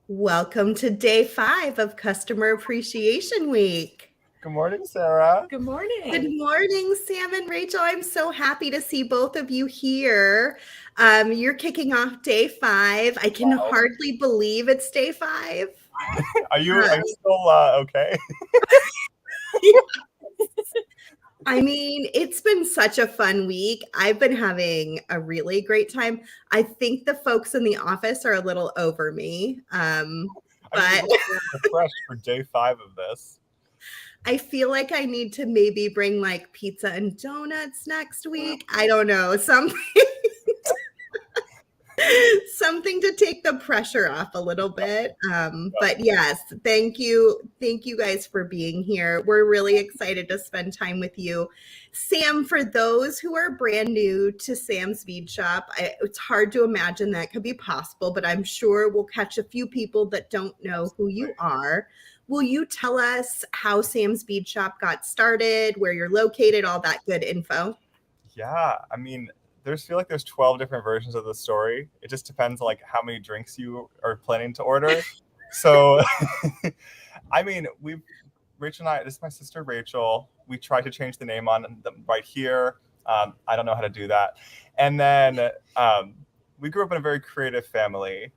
Welcome to day 5 of Customer Appreciation Week. Good morning, Sarah. Good morning. Good morning, Sam and Rachel. I'm so happy to see both of you here. You're kicking off day 5. I can hardly believe it's day 5. Are you still okay? I mean, it's been such a fun week. I've been having a really great time. I think the folks in the office are a little over me. But refreshed for day 5 of this. I feel like I need to maybe bring like pizza and donuts next week. I don't know, something to take the pressure off a little bit. But yes, thank you guys for being here. We're really excited to spend time with you. Sam, for those who are brand new to Sam's Bead Shop, it's hard to imagine that could be possible, but I'm sure we'll catch a few people that don't know who you are. Will you tell us how Sam's Bead Shop got started, where you're located, all that good info? Yeah, I mean, there's 12 different versions of the story. It just depends on like how many drinks you are planning to order. So, I mean, Rachel and I, this is my sister Rachel. We tried to change the name on them right here. I don't know how to do that. And then we grew up in a very creative family.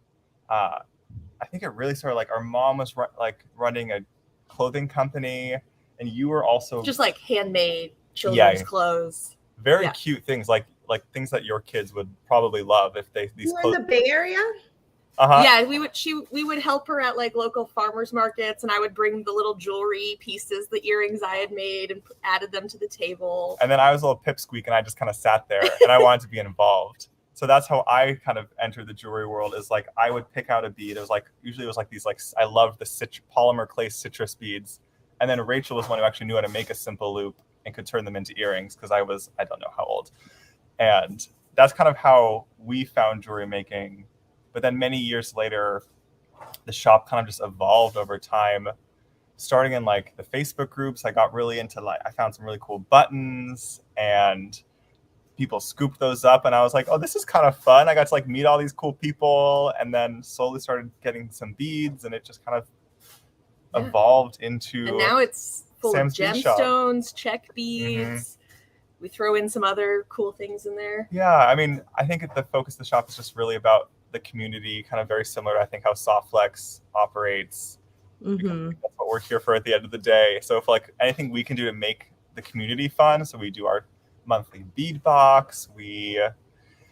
I think it really started like our mom was running a clothing company, and you were also just like handmade children's clothes. Very cute things, like things that your kids would probably love if these clothes. In the Bay Area? Uh-huh. Yeah, we would help her at like local farmers markets, and I would bring the little jewelry pieces, the earrings I had made, and added them to the table. And then I was a little pipsqueak, and I just kind of sat there, and I wanted to be involved. So that's how I kind of entered the jewelry world. Is like I would pick out a bead. It was like these like I loved the polymer clay citrus beads, and then Rachel was one who actually knew how to make a simple loop and could turn them into earrings because I don't know how old, and that's kind of how we found jewelry making. But then many years later, the shop kind of just evolved over time. Starting in like the Facebook groups, I got really into I found some really cool buttons and people scooped those up, and I was like, oh, this is kind of fun. I got to like meet all these cool people, and then slowly started getting some beads, and it just kind of evolved into. And now it's full Sam's of gemstones, check beads. Mm-hmm. We throw in some other cool things in there. Yeah, I mean, I think the focus of the shop is just really about the community, kind of very similar to I think how Softflex operates. Mm-hmm. That's what we're here for at the end of the day. So if like anything we can do to make the community fun, so we do our monthly bead box, we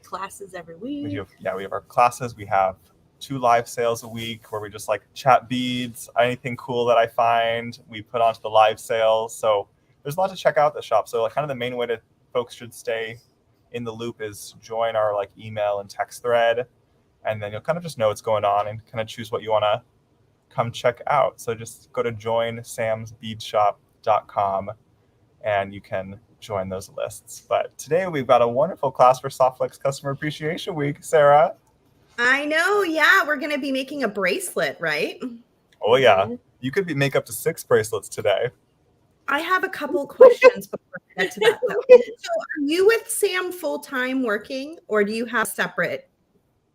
classes every week. We have our classes. We have 2 live sales a week where we just like chat beads, anything cool that I find, we put onto the live sales. So there's a lot to check out at the shop. So like kind of the main way that folks should stay in the loop is join our like email and text thread, and then you'll kind of just know what's going on and kind of choose what you want to come check out. So just go to joinsamsbeadshop.com and you can join those lists. But today we've got a wonderful class for Softflex Customer Appreciation Week, Sarah. I know, yeah. We're going to be making a bracelet, right? Oh, yeah. You could make up to 6 bracelets today. I have a couple questions before we get to that, though. So are you with Sam full-time working, or do you have a separate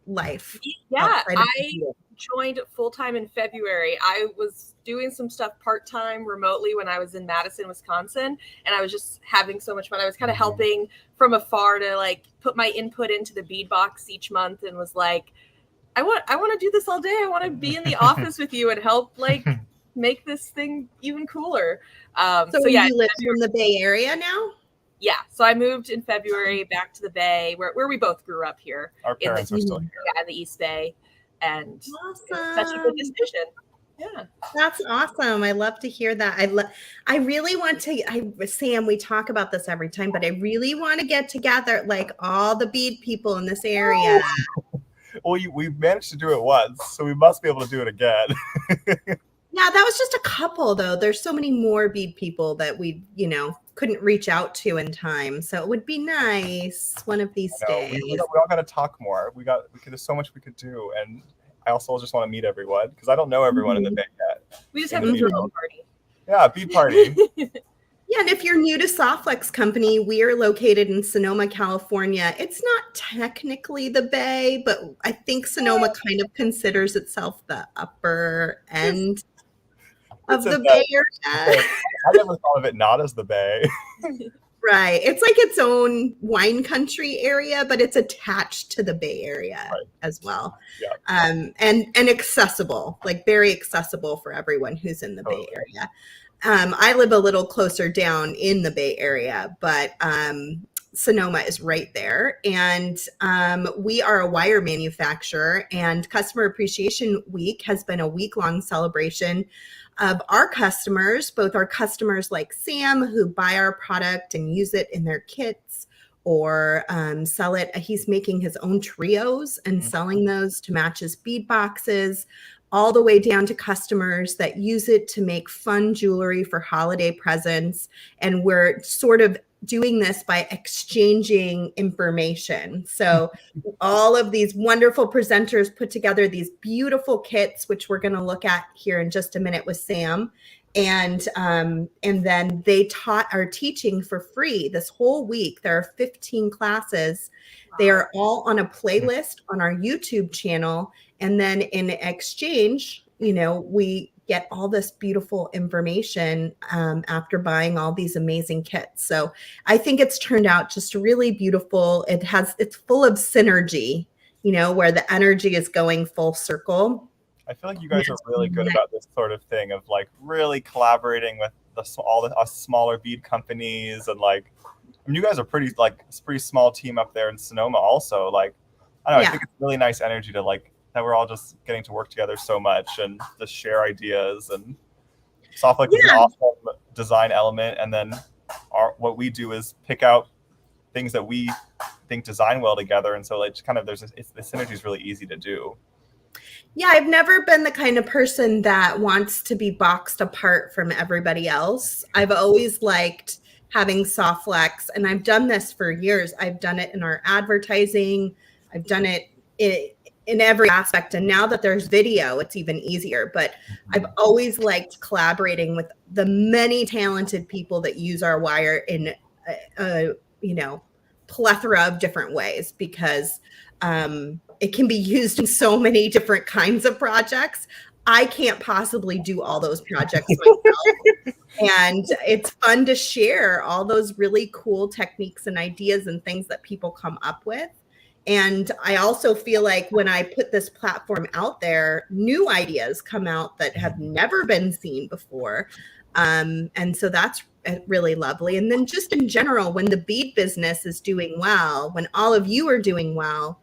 life? Yeah, I joined full-time in February. I was doing some stuff part-time remotely when I was in Madison, Wisconsin, and I was just having so much fun. I was kind of helping from afar to like put my input into the bead box each month, and was like, I want to do this all day. I want to be in the office with you and help like make this thing even cooler. So yeah, you live in the Bay Area now? Yeah, so I moved in February back to the Bay, where we both grew up here. Our parents are still here. Yeah, in the East Bay, and awesome. It's such a good decision. Yeah, that's awesome. I love to hear that. I really want to. Sam, we talk about this every time, but I really want to get together, like all the bead people in this area. Well, we've managed to do it once, so we must be able to do it again. Yeah, that was just a couple, though. There's so many more bead people that we, couldn't reach out to in time. So it would be nice one of these days. We all got to talk more. There's so much we could do. And I also just want to meet everyone because I don't know everyone in the Bay yet. We just have a bead party. Yeah, bead party. Yeah, and if you're new to Softflex Company, we are located in Sonoma, California. It's not technically the Bay, but I think Sonoma kind of considers itself the upper end of the Bay Area. I never thought of it not as the Bay. Right. It's like its own wine country area, but it's attached to the Bay Area as well. Yeah. And accessible, like very accessible for everyone who's in the Bay Area. I live a little closer down in the Bay Area, but Sonoma is right there. And we are a wire manufacturer, and Customer Appreciation Week has been a week-long celebration of our customers, both our customers like Sam, who buy our product and use it in their kits or sell it. He's making his own trios and selling those to match his bead boxes, all the way down to customers that use it to make fun jewelry for holiday presents. And we're sort of doing this by exchanging information. So all of these wonderful presenters put together these beautiful kits, which we're going to look at here in just a minute with Sam. And then they are teaching for free this whole week. There are 15 classes. Wow. They are all on a playlist on our YouTube channel. And then in exchange, we get all this beautiful information after buying all these amazing kits. So I think it's turned out just really beautiful. It's full of synergy, where the energy is going full circle. I feel like you guys are really good about this sort of thing of like really collaborating with all the smaller bead companies, and like, you guys are pretty small team up there in Sonoma also. Like, I don't know, I think it's really nice energy to like that we're all just getting to work together so much and just share ideas. And Softflex is an awesome design element, and then what we do is pick out things that we think design well together, and so like kind of the synergy is really easy to do. Yeah, I've never been the kind of person that wants to be boxed apart from everybody else. I've always liked having Softflex, and I've done this for years. I've done it in our advertising. I've done it in every aspect. And now that there's video, it's even easier. But I've always liked collaborating with the many talented people that use our wire in a plethora of different ways, because it can be used in so many different kinds of projects. I can't possibly do all those projects myself. And it's fun to share all those really cool techniques and ideas and things that people come up with. And I also feel like when I put this platform out there, new ideas come out that have never been seen before. And so that's really lovely. And then just in general, when the bead business is doing well, when all of you are doing well,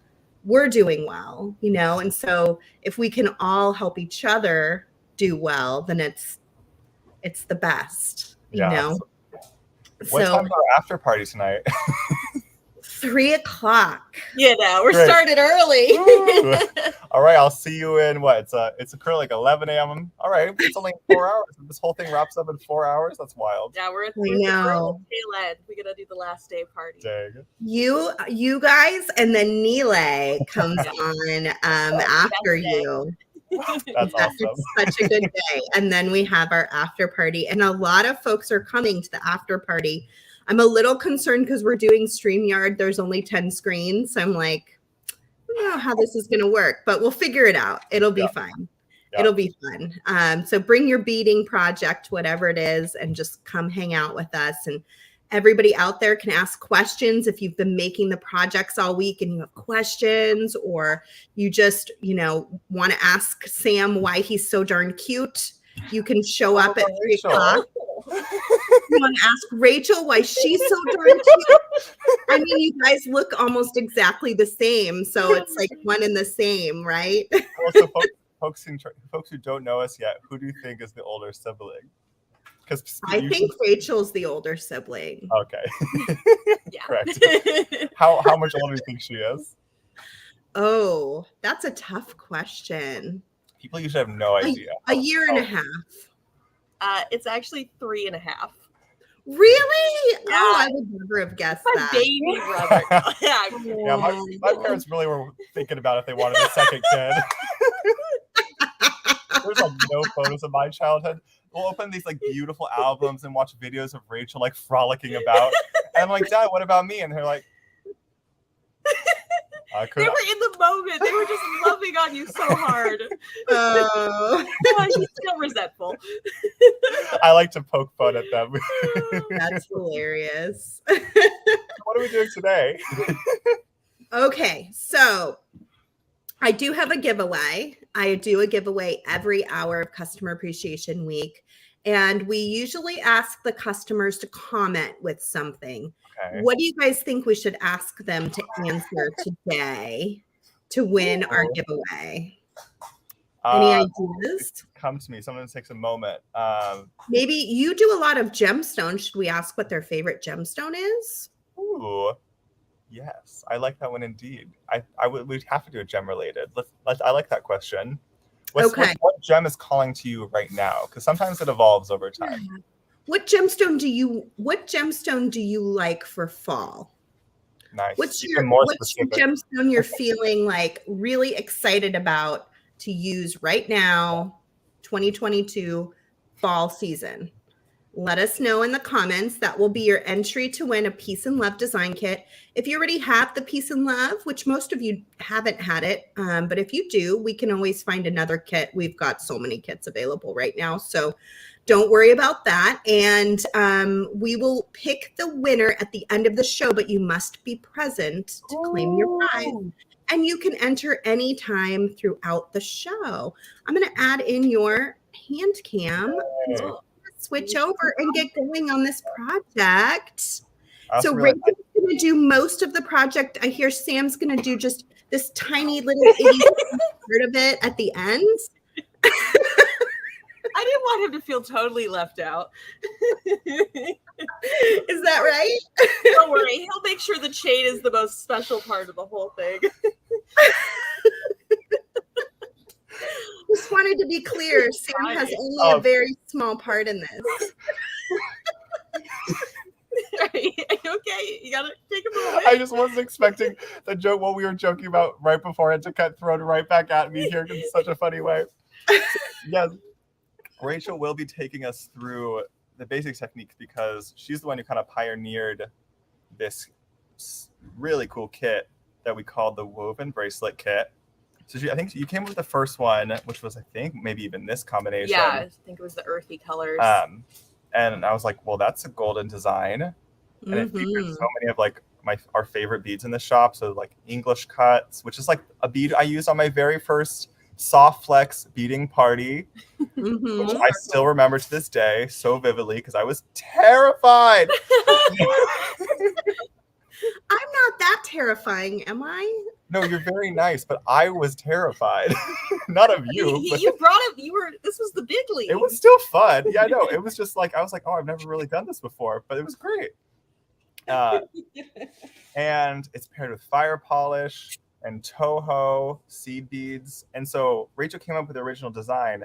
we're doing well, and so if we can all help each other do well, then it's the best, What time is our after party tonight? 3:00. We're started early. All right, I'll see you in what? It's currently like 11 a.m. All right, it's only 4 hours. This whole thing wraps up in 4 hours. That's wild. Yeah, we're at the tail end. We gotta do the last day party. Dang. You guys, and then Nile comes on after you. That's awesome. It's such a good day. And then we have our after party, and a lot of folks are coming to the after party. I'm a little concerned because we're doing StreamYard. There's only 10 screens. So I'm like, I don't know how this is going to work, but we'll figure it out. It'll be fine. Yeah. It'll be fun. So bring your beading project, whatever it is, and just come hang out with us. And everybody out there can ask questions if you've been making the projects all week and you have questions, or you just, want to ask Sam why he's so darn cute. You can show up at 3:00. You want to ask Rachel why she's so darn cute? I mean, you guys look almost exactly the same, so it's like one and the same, right? Also, folks who don't know us yet, who do you think is the older sibling? Because I think Rachel's the older sibling. Okay. Correct. How much older do you think she is? Oh, that's a tough question. People usually have no idea. A year and a half. It's actually 3.5. Really? Yeah. Oh, I would never have guessed that. Baby brother. My parents really were thinking about if they wanted a second kid. There's like no photos of my childhood. We'll open these like beautiful albums and watch videos of Rachel like frolicking about. And I'm like, Dad, what about me? And they're like, They were in the moment. They were just loving on you so hard. Oh, He's still resentful. I like to poke fun at them. that's hilarious. What are we doing today? Okay, so I do have a giveaway. I do a giveaway every hour of Customer Appreciation Week. And we usually ask the customers to comment with something. Okay. What do you guys think we should ask them to answer today to win our giveaway? Any ideas? Come to me. Someone takes a moment. Maybe you do a lot of gemstones. Should we ask what their favorite gemstone is? Ooh, yes, I like that one indeed. We'd have to do a gem related. I like that question. Okay. What gem is calling to you right now? Because sometimes it evolves over time. What gemstone do you like for fall? Nice. What's Even your more gemstone specific. you're feeling like really excited about to use right now, 2022 fall season? Let us know in the comments. That will be your entry to win a Peace and Love design kit. If you already have the Peace and Love, which most of you haven't had it, but if you do, we can always find another kit. We've got so many kits available right now, so don't worry about that. And we will pick the winner at the end of the show, but you must be present to claim your prize. And you can enter anytime throughout the show. I'm going to add in your hand cam. Hey. Switch over and get going on this project. So Really Rachel's going to do most of the project. I hear Sam's going to do just this tiny little itty part of it at the end. I didn't want him to feel totally left out. Is that right? Don't worry. He'll make sure the chain is the most special part of the whole thing. Just wanted to be clear. Sam has only a very small part in this. Okay, you gotta take a moment. I just wasn't expecting the joke. What we were joking about right before it to get thrown right back at me here in such a funny way. So, yes, Rachel will be taking us through the basic techniques because she's the one who kind of pioneered this really cool kit that we called the Woven Bracelet Kit. So I think you came up with the first one, which was, I think, maybe even this combination. Yeah, I think it was the earthy colors. And I was like, well, that's a golden design. And it features so many of like our favorite beads in the shop. So like English cuts, which is like a bead I used on my very first soft flex beading party, which I still remember to this day so vividly because I was terrified. I'm not that terrifying, am I? No, you're very nice, but I was terrified. Not of you. But you brought it. This was the big league. it was still fun. Yeah, I know. It was just like, I was like, oh, I've never really done this before, but it was great. And it's paired with fire polish and Toho seed beads. And so Rachel came up with the original design.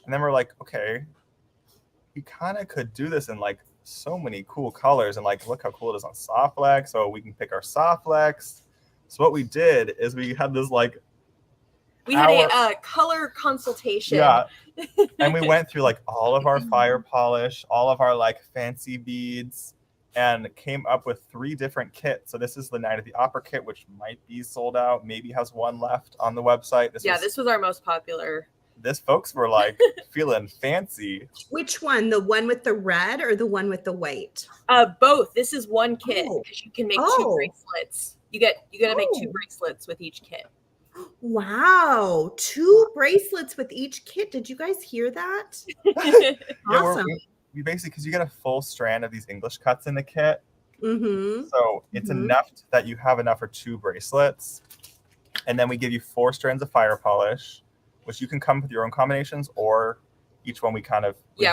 And then we're like, okay, we kind of could do this in like so many cool colors. And like, look how cool it is on soft flex. So we can pick our soft flex. So what we did is we had this like we had a color consultation. Yeah. And we went through like all of our fire polish, all of our like fancy beads, and came up with 3 different kits. So this is the Night of the Opera kit, which might be sold out, maybe has one left on the website. This was our most popular. This folks were like feeling fancy. Which one? The one with the red or the one with the white? Both. This is one kit because you can make 2 bracelets. You gotta make 2 bracelets with each kit. Wow, 2 bracelets with each kit. Did you guys hear that? Awesome. We basically, because you get a full strand of these English cuts in the kit. Mm-hmm. So it's enough that you have enough for 2 bracelets. And then we give you 4 strands of fire polish, which you can come with your own combinations, or each one we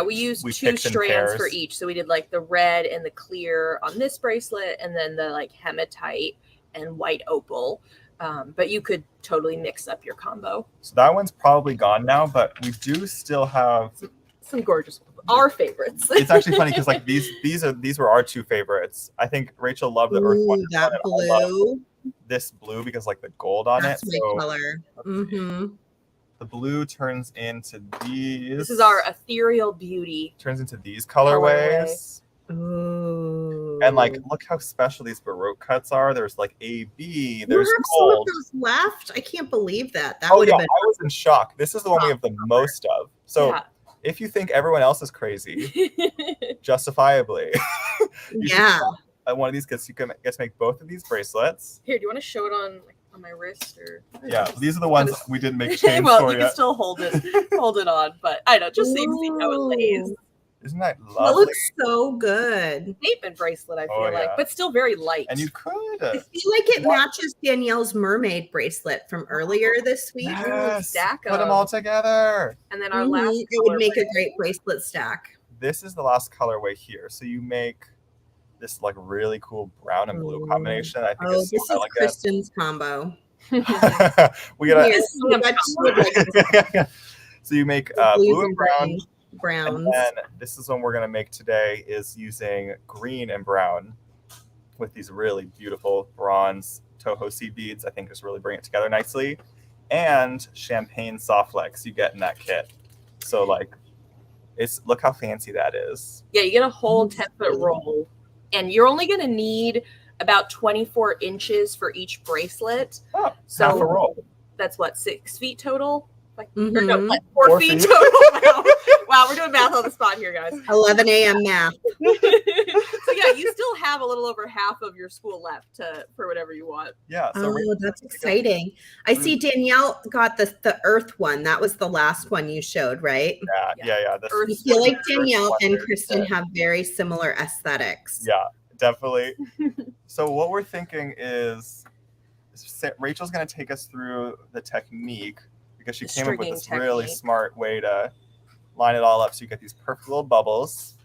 used 2 strands for each. So we did like the red and the clear on this bracelet, and then the like hematite and white opal. But you could totally mix up your combo. So that one's probably gone now, but we do still have some gorgeous ones. Our favorites. It's actually funny because like these were our 2 favorites. I think Rachel loved the earth one. That blue. This blue because like the gold on That's it. my color. Mm-hmm. The blue turns into these. This is our ethereal beauty. Turns into these colorways. Ooh. And like, look how special these Baroque cuts are. There's like AB, there's you have gold. some of those left? I can't believe that. That Oh would yeah, have been. I was in shock. This is the one we have the most of. So if you think everyone else is crazy, justifiably, you should try one of these because you can get to make both of these bracelets. Here, do you want to show it on my wrist or? Yeah, these are the ones we didn't make chains well, for you yet. can still hold it on, but I know, just so you can see how it lays. Isn't that lovely? That looks so good. Statement bracelet, I feel like, but still very light. And you could. I feel like it matches Danielle's mermaid bracelet from earlier this week. Yes, stack put them all together. And then our last it would make a great bracelet stack. This is the last colorway here. So you make this like really cool brown and blue combination. I think this is Kristen's combo. We got so you make blue and brown. Browns. And then this is one we're going to make today is using green and brown with these really beautiful bronze Toho seed beads. I think just really bring it together nicely. And champagne soft flex you get in that kit. So like, look how fancy that is. Yeah, you get a whole 10-foot roll, and you're only going to need about 24 inches for each bracelet. Oh, so half a roll. That's what, 6 feet total? Like, or no, like 4 feet total. Wow, we're doing math on the spot here, guys. 11 a.m. math. So yeah, you still have a little over half of your spool left for whatever you want. Yeah. So that's exciting. I see Danielle got the earth one. That was the last one you showed, right? Yeah. I feel like Danielle and Kristen have very similar aesthetics. Yeah, definitely. So what we're thinking is Rachel's going to take us through the technique because she came up with this really smart way to line it all up so you get these perfect little bubbles.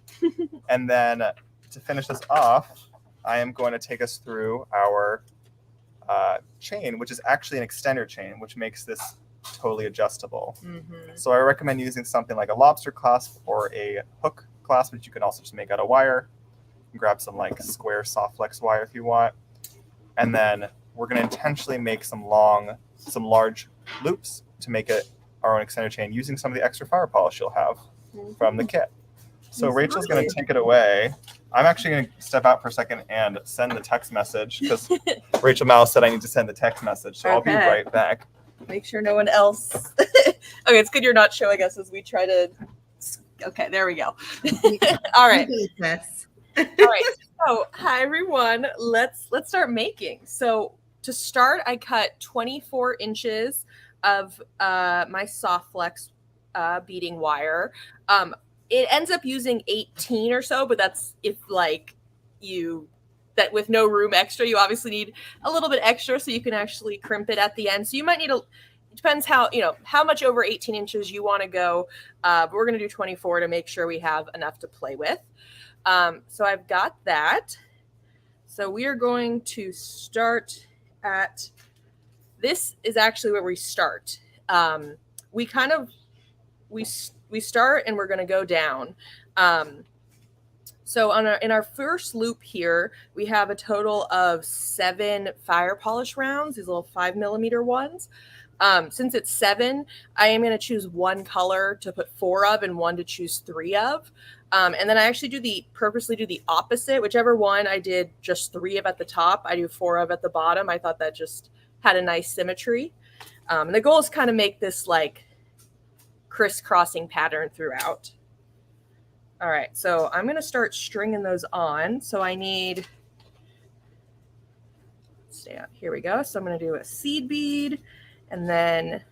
And then to finish this off, I am going to take us through our chain, which is actually an extender chain, which makes this totally adjustable. So I recommend using something like a lobster clasp or a hook clasp, which you can also just make out of wire. You can grab some like square soft flex wire if you want. And then we're going to intentionally make some large loops to make it our own extender chain using some of the extra fire polish you'll have from the kit. So Rachel's going to take it away. I'm actually going to step out for a second and send the text message because Rachel Mouse said I need to send the text message. So I'll be right back. Make sure no one else. Okay, it's good you're not showing us as we try to. Okay, there we go. All right. All right. So hi everyone. Let's start making. So to start, I cut 24 inches of my soft flex beading wire. It ends up using 18 or so, but that's if like that with no room extra, you obviously need a little bit extra so you can actually crimp it at the end. So you might need it depends how much over 18 inches you want to go. But we're going to do 24 to make sure we have enough to play with. So I've got that. So we are going to start at, this is actually where we start. We start and we're going to go down. So in our first loop here, we have a total of 7 fire polish rounds, these little 5mm ones. Since it's 7, I am going to choose one color to put 4 of and one to choose 3 of. And then I actually purposely do the opposite. Whichever one I did just 3 of at the top, I do 4 of at the bottom. I thought that just had a nice symmetry. And the goal is kind of make this like crisscrossing pattern throughout. All right, so I'm going to start stringing those on. So I need, here we go. So I'm going to do a seed bead and then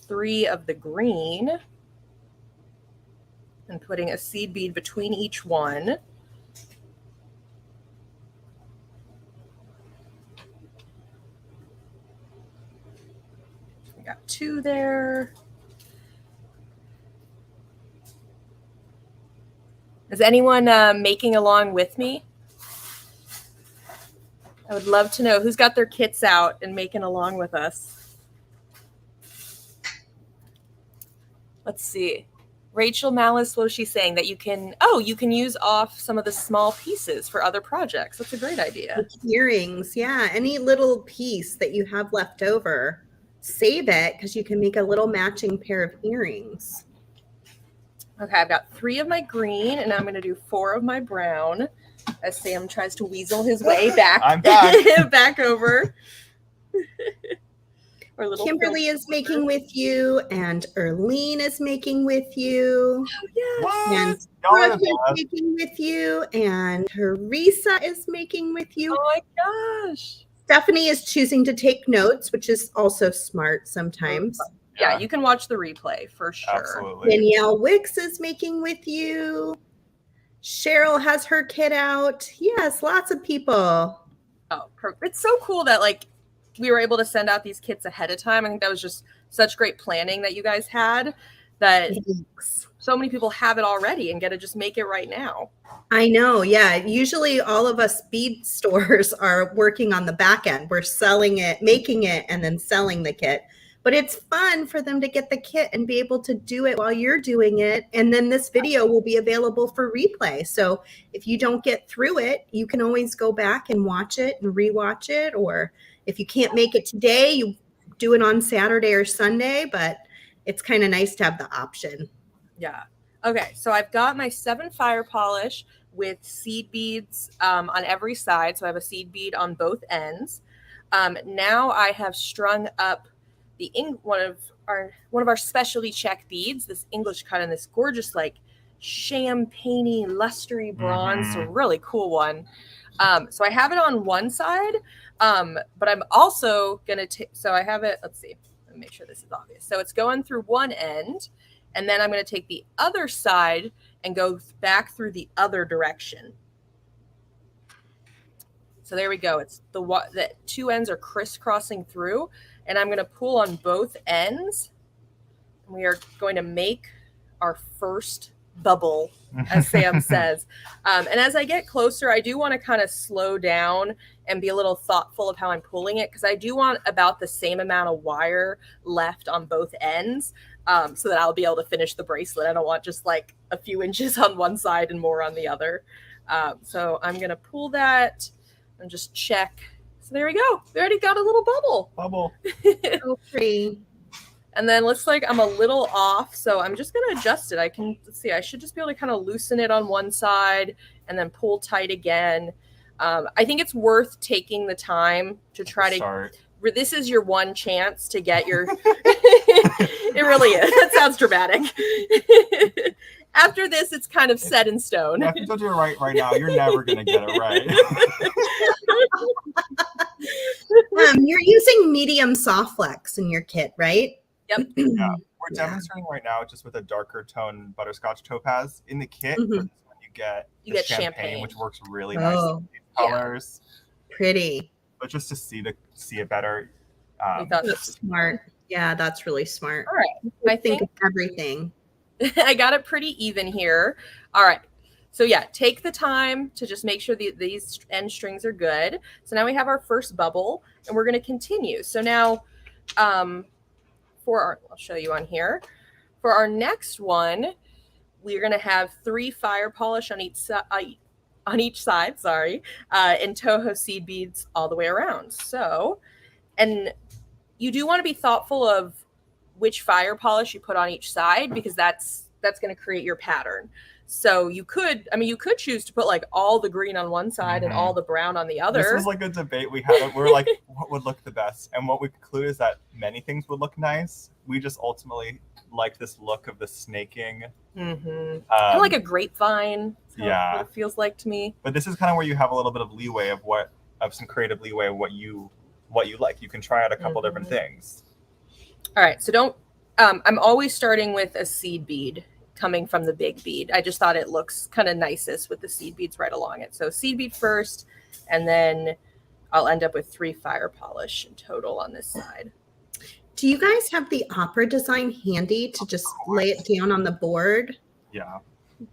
3 of the green and putting a seed bead between each one. We got 2 there. Is anyone making along with me? I would love to know who's got their kits out and making along with us. Let's see. Rachel Malice, what was she saying? That you can use off some of the small pieces for other projects. That's a great idea. Earrings, yeah. Any little piece that you have left over. save it because you can make a little matching pair of earrings. Okay, I've got 3 of my green, and I'm going to do 4 of my brown as Sam tries to weasel his way back. I'm back. Back over. Our little Kimberly is making with you, and Erlene is making with you. Oh, yes. What? And Y'all are Brooke the is best. making with you, and Teresa is making with you. Oh my gosh. Stephanie is choosing to take notes, which is also smart sometimes. Yeah, you can watch the replay for sure. Absolutely. Danielle Wicks is making with you. Cheryl has her kit out. Yes, lots of people. Oh, it's so cool that like we were able to send out these kits ahead of time. I think that was just such great planning that you guys had, that Thanks. so many people have it already and get to just make it right now. I know. Yeah. Usually all of us bead stores are working on the back end. We're selling it, making it, and then selling the kit. But it's fun for them to get the kit and be able to do it while you're doing it. And then this video will be available for replay. So if you don't get through it, you can always go back and watch it and rewatch it. Or if you can't make it today, you do it on Saturday or Sunday. But it's kind of nice to have the option. Yeah. Okay, so I've got my 7 fire polish with seed beads on every side. So I have a seed bead on both ends. Now I have strung up the one of our specialty check beads, this English cut in this gorgeous like champagne-y lustery bronze, a really cool one. So I have it on one side, but I'm also gonna take. So I have it. Let's see. Let me make sure this is obvious. So it's going through one end. And then I'm going to take the other side and go back through the other direction. So there we go. It's the 2 ends are crisscrossing through, and I'm going to pull on both ends. We are going to make our first bubble, as Sam says. And as I get closer, I do want to kind of slow down and be a little thoughtful of how I'm pulling it, because I do want about the same amount of wire left on both ends. So that I'll be able to finish the bracelet. I don't want just like a few inches on one side and more on the other. So I'm going to pull that and just check. So there we go. We already got a little bubble. Bubble. So pretty. And then looks like I'm a little off. So I'm just going to adjust it. Let's see, I should just be able to kind of loosen it on one side and then pull tight again. I think it's worth taking the time to try to Start. This is your one chance to get your it really is. That sounds dramatic. After this, it's kind of set in stone. Yeah, if you don't do it right now, you're never gonna get it right. You're using medium soft flex in your kit, right? Yep. Yeah. We're demonstrating right now just with a darker tone butterscotch topaz. In the kit, for this one, you get the champagne, which works really nice with these colors. Pretty. But just to see it better. We thought That's smart. Yeah, that's really smart. All right. I think of everything. I got it pretty even here. All right. So yeah, take the time to just make sure these end strings are good. So now we have our first bubble, and we're going to continue. So now I'll show you on here. For our next one, we're going to have 3 fire polish on each side. And Toho seed beads all the way around. So, and you do want to be thoughtful of which fire polish you put on each side, because that's going to create your pattern. So you could choose to put like all the green on one side and all the brown on the other. This was like a debate we had. We were like, what would look the best? And what we concluded is that many things would look nice. We just ultimately liked this look of the snaking. Kind of like a grapevine. Yeah, what it feels like to me. But this is kind of where you have a little bit of leeway of some creative leeway of what you like. You can try out a couple different things. All right, so I'm always starting with a seed bead coming from the big bead. I just thought it looks kind of nicest with the seed beads right along it. So seed bead first, and then I'll end up with 3 fire polish in total on this side. Do you guys have the opera design handy to just lay it down on the board? Yeah.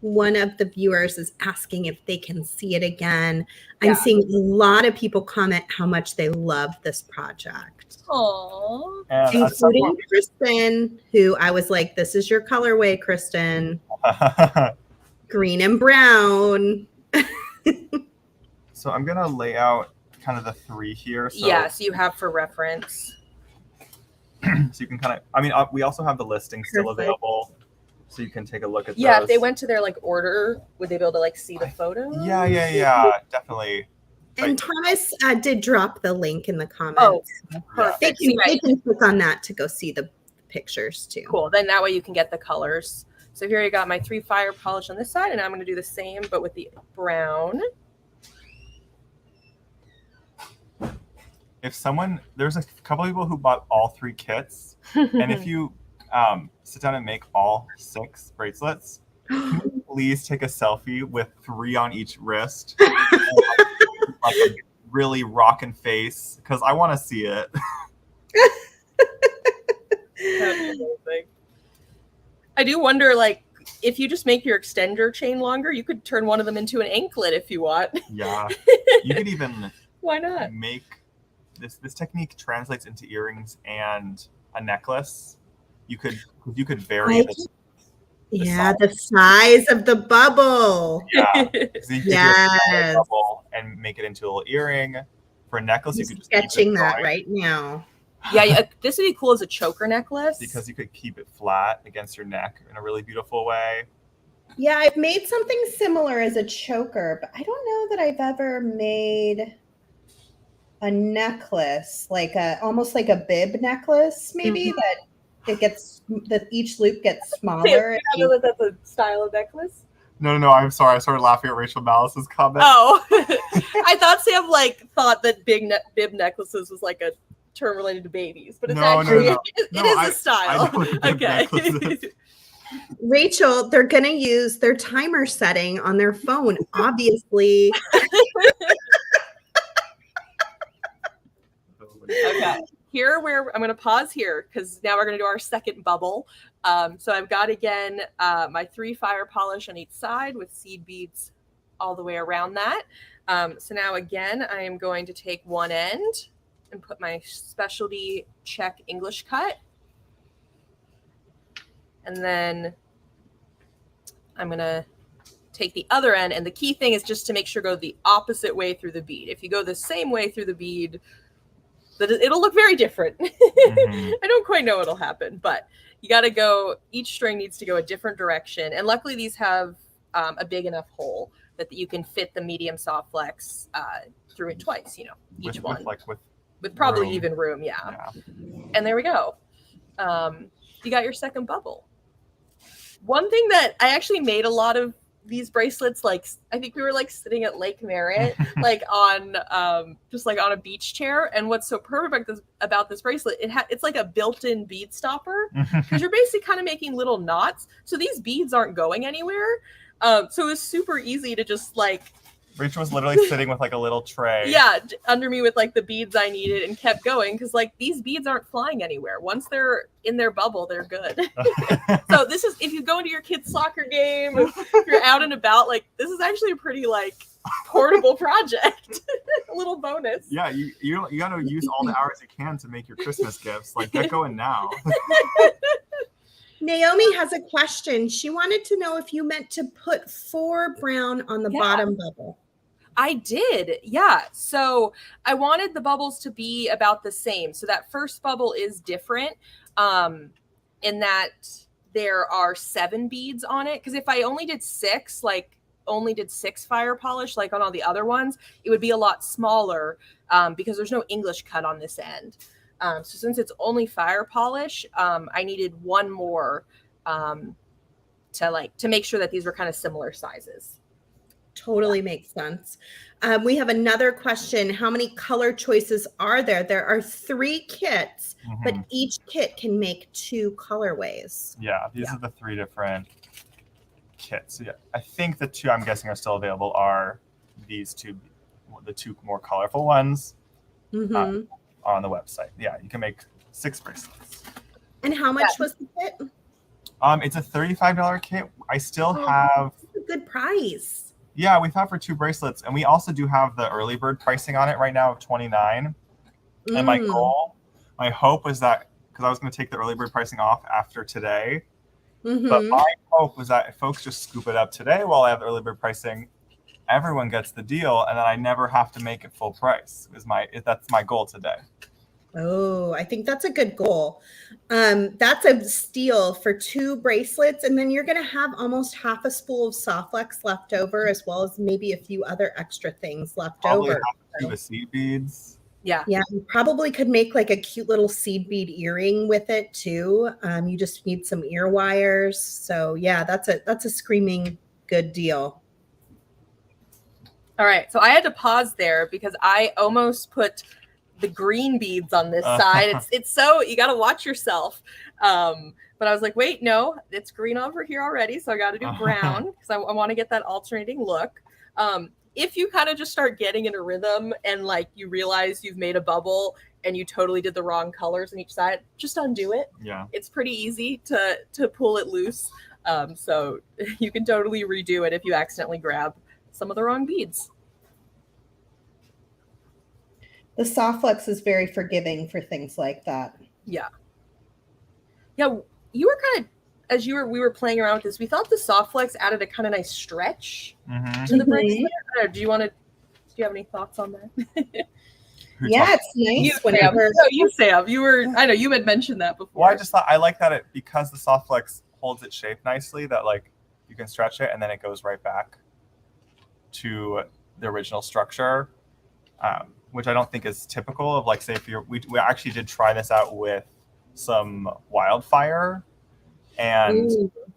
One of the viewers is asking if they can see it again. I'm seeing a lot of people comment how much they love this project. Aww. Including Kristen, who I was like, this is your colorway, Kristen. Green and brown. So I'm going to lay out kind of the 3 here. So yes, you have for reference. So you can kind of, I mean, we also have the listing still Perfect. available, so you can take a look at Yeah, those. if they went to their like order, would they be able to like see the photo? Yeah, definitely. And Thomas did drop the link in the comments. Oh, Yeah. perfect. They can click on that to go see the pictures too. Cool. Then that way you can get the colors. So here I got my 3 fire polish on this side, and I'm going to do the same, but with the brown. If someone, there's a couple people who bought all 3 kits, and if you sit down and make all 6 bracelets, can you please take a selfie with 3 on each wrist, like a really rockin' face, because I want to see it. That'd be amazing. I do wonder, like, if you just make your extender chain longer, you could turn one of them into an anklet if you want. Yeah, you could even Why not make this technique translates into earrings and a necklace. You could vary the size of the bubble. Yeah, so you could do Yes. a bubble and make it into a little earring. For a necklace, you could just sketching that right now. Yeah, this would be cool as a choker necklace. Because you could keep it flat against your neck in a really beautiful way. Yeah, I've made something similar as a choker, but I don't know that I've ever made a necklace, like almost like a bib necklace, maybe that each loop gets smaller. I know that's a style of necklace. No, I'm sorry. I started laughing at Rachel Malice's comment. Oh, I thought Sam thought that bib necklaces was like a term related to babies, but it's actually it is a style. Okay. Rachel, they're gonna use their timer setting on their phone, obviously. Okay. Here where I'm going to pause here because now we're going to do our second bubble. So I've got again my 3 fire polish on each side with seed beads all the way around that. So now again, I am going to take one end and put my specialty check English cut. And then I'm going to take the other end. And the key thing is just to make sure go the opposite way through the bead. If you go the same way through the bead, it'll look very different. I don't quite know what'll happen, but you got to go, each string needs to go a different direction. And luckily these have a big enough hole that you can fit the medium soft flex through it twice, each one. With probably room. Even room, yeah. And there we go. You got your second bubble. One thing that I actually made a lot of these bracelets, like I think we were like sitting at Lake Merritt, like on just like on a beach chair. And what's so perfect about this bracelet, it's like a built-in bead stopper because you're basically kind of making little knots. So these beads aren't going anywhere. So it's super easy to just like. Rachel was literally sitting with like a little tray. Yeah, under me with like the beads I needed and kept going because like these beads aren't flying anywhere. Once they're in their bubble, they're good. So this is, if you go to your kid's soccer game, if you're out and about, like this is actually a pretty like portable project. A little bonus. Yeah, you got to use all the hours you can to make your Christmas gifts. Like get going now. Naomi has a question. She wanted to know if you meant to put 4 brown on the bottom bubble. I did. Yeah. So I wanted the bubbles to be about the same. So that first bubble is different in that there are 7 beads on it. Because if I only did 6, like only did 6 fire polish, like on all the other ones, it would be a lot smaller because there's no English cut on this end. So since it's only fire polish, I needed one more to make sure that these were kind of similar sizes. Totally makes sense. We have another question. How many color choices are there? There are 3 kits, but each kit can make 2 colorways. Yeah, these are the 3 different kits. Yeah, I think the 2 I'm guessing are still available are these 2, the 2 more colorful ones on the website. Yeah, you can make 6 bracelets. And how much was the kit? It's a $35 kit. I still have. That's a good price. Yeah, we thought for 2 bracelets, and we also do have the early bird pricing on it right now of $29. And my hope was that because I was going to take the early bird pricing off after today, but my hope was that if folks just scoop it up today while I have the early bird pricing, everyone gets the deal, and then I never have to make it full price. That's my goal today. Oh, I think that's a good goal. That's a steal for 2 bracelets, and then you're going to have almost half a spool of soft flex left over, as well as maybe a few other extra things left Probably over. have to do the seed beads. Yeah. Yeah, you probably could make like a cute little seed bead earring with it too. You just need some ear wires. So yeah, that's a screaming good deal. All right. So I had to pause there because I almost put the green beads on this side. It's so, you got to watch yourself. But I was like, wait, no, it's green over here already. So I got to do brown because I want to get that alternating look. If you kind of just start getting in a rhythm and like you realize you've made a bubble and you totally did the wrong colors on each side, just undo it. Yeah. It's pretty easy to pull it loose. So you can totally redo it if you accidentally grab some of the wrong beads. The soft flex is very forgiving for things like that. Yeah. Yeah, you were kind of, as we were playing around with this, we thought the soft flex added a kind of nice stretch to the bracelet. Do you have any thoughts on that? Yeah, it's nice whenever. No, you, Sam. I know you had mentioned that before. Well, I just thought I like that because the soft flex holds its shape nicely, that like you can stretch it and then it goes right back to the original structure, which I don't think is typical of like, say, if we actually did try this out with some wildfire, and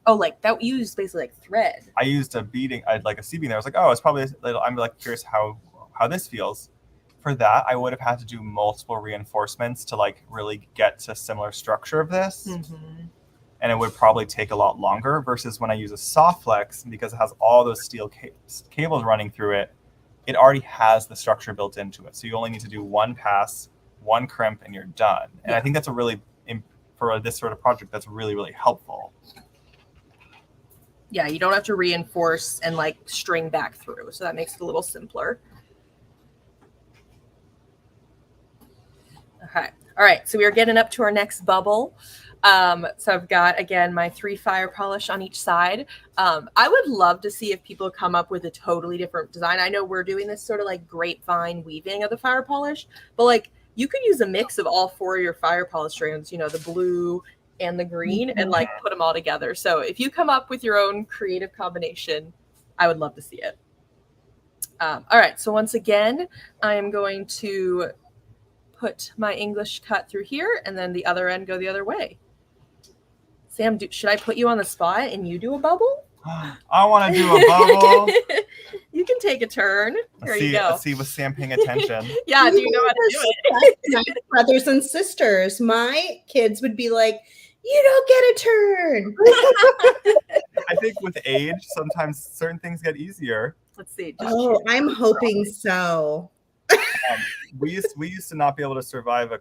like that you used basically like thread. I used a beading, like a seed beading. I was like, oh, it's probably I'm like curious how this feels. For that, I would have had to do multiple reinforcements to like really get to similar structure of this. And it would probably take a lot longer versus when I use a soft flex, because it has all those steel cables running through it, it already has the structure built into it. So you only need to do one pass, one crimp, and you're done. And I think that's a really, for this sort of project, that's really, really helpful. Yeah, you don't have to reinforce and like string back through. So that makes it a little simpler. Okay. All right. So we are getting up to our next bubble. So I've got, again, my 3 fire polish on each side. I would love to see if people come up with a totally different design. I know we're doing this sort of like grapevine weaving of the fire polish, but like you could use a mix of all 4 of your fire polish strands, you know, the blue and the green, and like put them all together. So if you come up with your own creative combination, I would love to see it. All right. So once again, I am going to put my English cut through here and then the other end go the other way. Sam, should I put you on the spot and you do a bubble? I want to do a bubble. You can take a turn. There you go. Let's see, was Sam paying attention? Yeah, do you know how to do it? Brothers and sisters, my kids would be like, you don't get a turn. I think with age, sometimes certain things get easier. Let's see. I'm hoping so. We used to not be able to survive a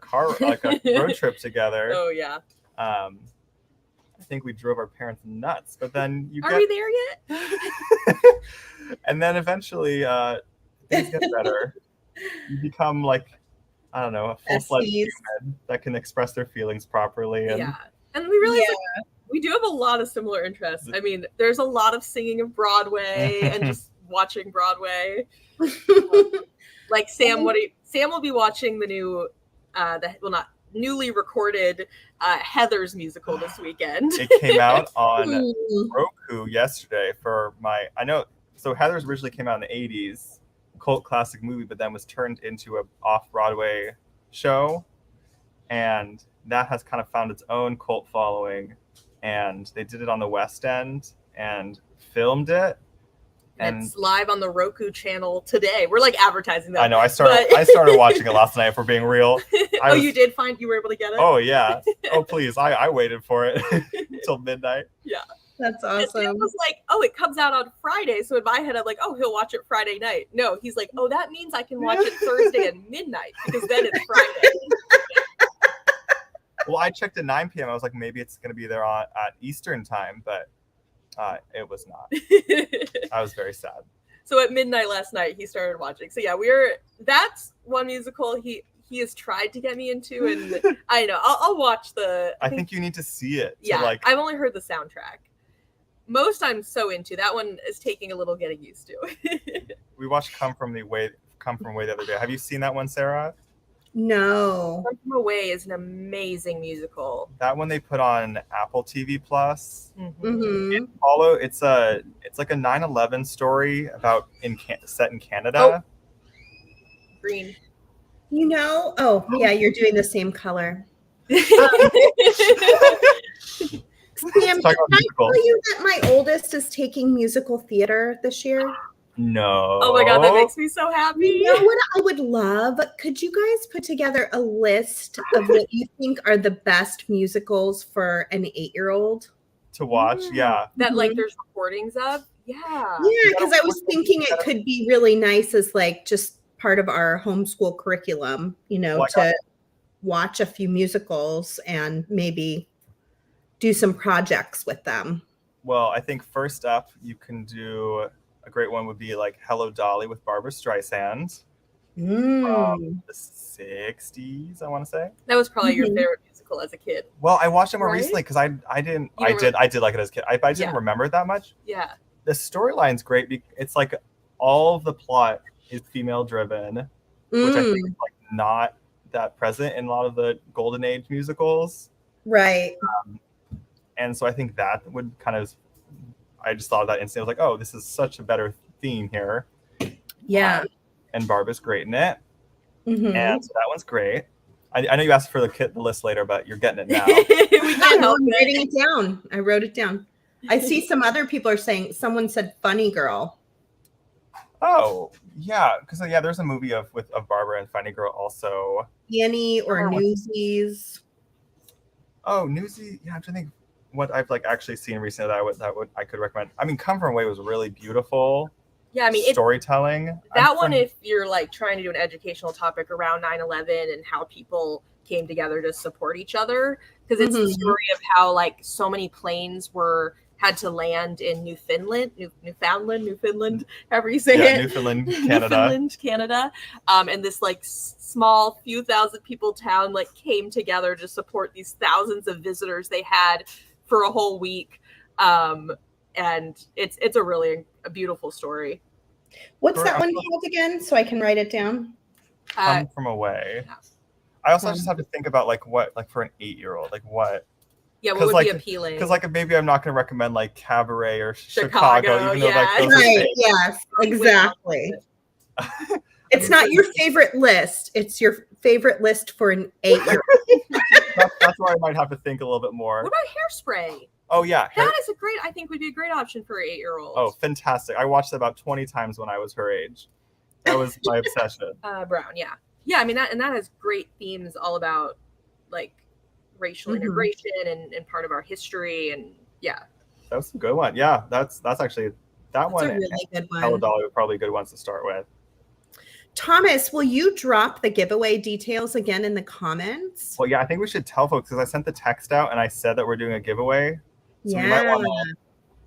road trip together. Oh yeah. I think we drove our parents nuts, but then Are we there yet? And then eventually things get better. You become like, I don't know, a full-fledged human that can express their feelings properly. And and we realize like, we do have a lot of similar interests. I mean, there's a lot of singing of Broadway and just watching Broadway. Like Sam, Sam will be watching the new, newly recorded Heather's musical this weekend. It came out on Roku yesterday so Heather's originally came out in the 80s, cult classic movie, but then was turned into a off-Broadway show. And that has kind of found its own cult following. And they did it on the West End and filmed it. And it's live on the Roku channel today. We're like advertising that. I know. I started watching it last night, if we're being real. You did find you were able to get it? Oh, yeah. Oh, please. I waited for it until midnight. Yeah. That's awesome. It was like, it comes out on Friday. So in my head, I'm like, he'll watch it Friday night. No, he's like, that means I can watch it Thursday at midnight because then it's Friday. Well, I checked at 9 p.m. I was like, maybe it's going to be there at Eastern time, but it was not. I was very sad. So at midnight last night, he started watching. So yeah, that's one musical he has tried to get me into, and I know I'll watch I think you need to see it. Yeah, I've only heard the soundtrack. Most I'm so into. That one is taking a little getting used to. We watched Come From Way the other day. Have you seen that one, Sarah? No. Far From Away is an amazing musical. That one they put on Apple TV Plus. Mm-hmm. It's like a 9/11 story about set in Canada. Green. You know, oh yeah, you're doing the same color. Sam, can I tell you that my oldest is taking musical theater this year? No. Oh my God, that makes me so happy. You know what I would love? Could you guys put together a list of what you think are the best musicals for an 8-year-old to watch? Yeah. That like there's recordings of? Yeah. Yeah, because I was thinking it could be really nice as like just part of our homeschool curriculum, you know, to watch a few musicals and maybe do some projects with them. Well, I think first up, you can do a great one would be like Hello Dolly with Barbara Streisand from the 60s, I want to say. That was probably your favorite musical as a kid. Well, I watched it more recently because I did like it as a kid. I didn't remember it that much. Yeah. The storyline's great. It's like all of the plot is female driven, which I think is like not that present in a lot of the golden age musicals. Right. And so I think that would kind of, I just thought of that instantly. I was like, oh, this is such a better theme here. Yeah. And Barbara's great in it. And so that one's great. I know you asked for the list later, but you're getting it now. We can't help I'm writing it down. I wrote it down. I see some other people are saying, someone said Funny Girl. Oh, yeah. Because, there's a movie of Barbara and Funny Girl also. Annie or Newsies. Oh, Newsies. Yeah, I'm trying to think what I've like actually seen recently that I could recommend. I mean, Come From Away was really beautiful. Yeah, I mean, storytelling. That one, if you're like trying to do an educational topic around 9/11 and how people came together to support each other, because it's the story of how like so many planes had to land in Newfoundland, however you say it. Newfoundland, Canada. And this like small few thousand people town like came together to support these thousands of visitors they had for a whole week. And it's a beautiful story. What's that one called again? So I can write it down. Come From Away. Yeah. I also just have to think about like what, like for an 8-year-old, like what. Yeah, what would be appealing? Because like maybe I'm not going to recommend like Cabaret or Chicago, even though like those right. Yes, exactly. It's not your favorite list. It's your favorite list for an 8-year-old. That's where I might have to think a little bit more. What about Hairspray? Oh yeah, that is I think would be a great option for an 8-year-old. Oh, fantastic! I watched it about 20 times when I was her age. That was my obsession. Brown, yeah. I mean that has great themes all about like racial integration and part of our history, and that was a good one. Yeah, that's actually that's one. A really good one. Hello Dolly were probably good ones to start with. Thomas, will you drop the giveaway details again in the comments? Well, yeah, I think we should tell folks because I sent the text out and I said that we're doing a giveaway. So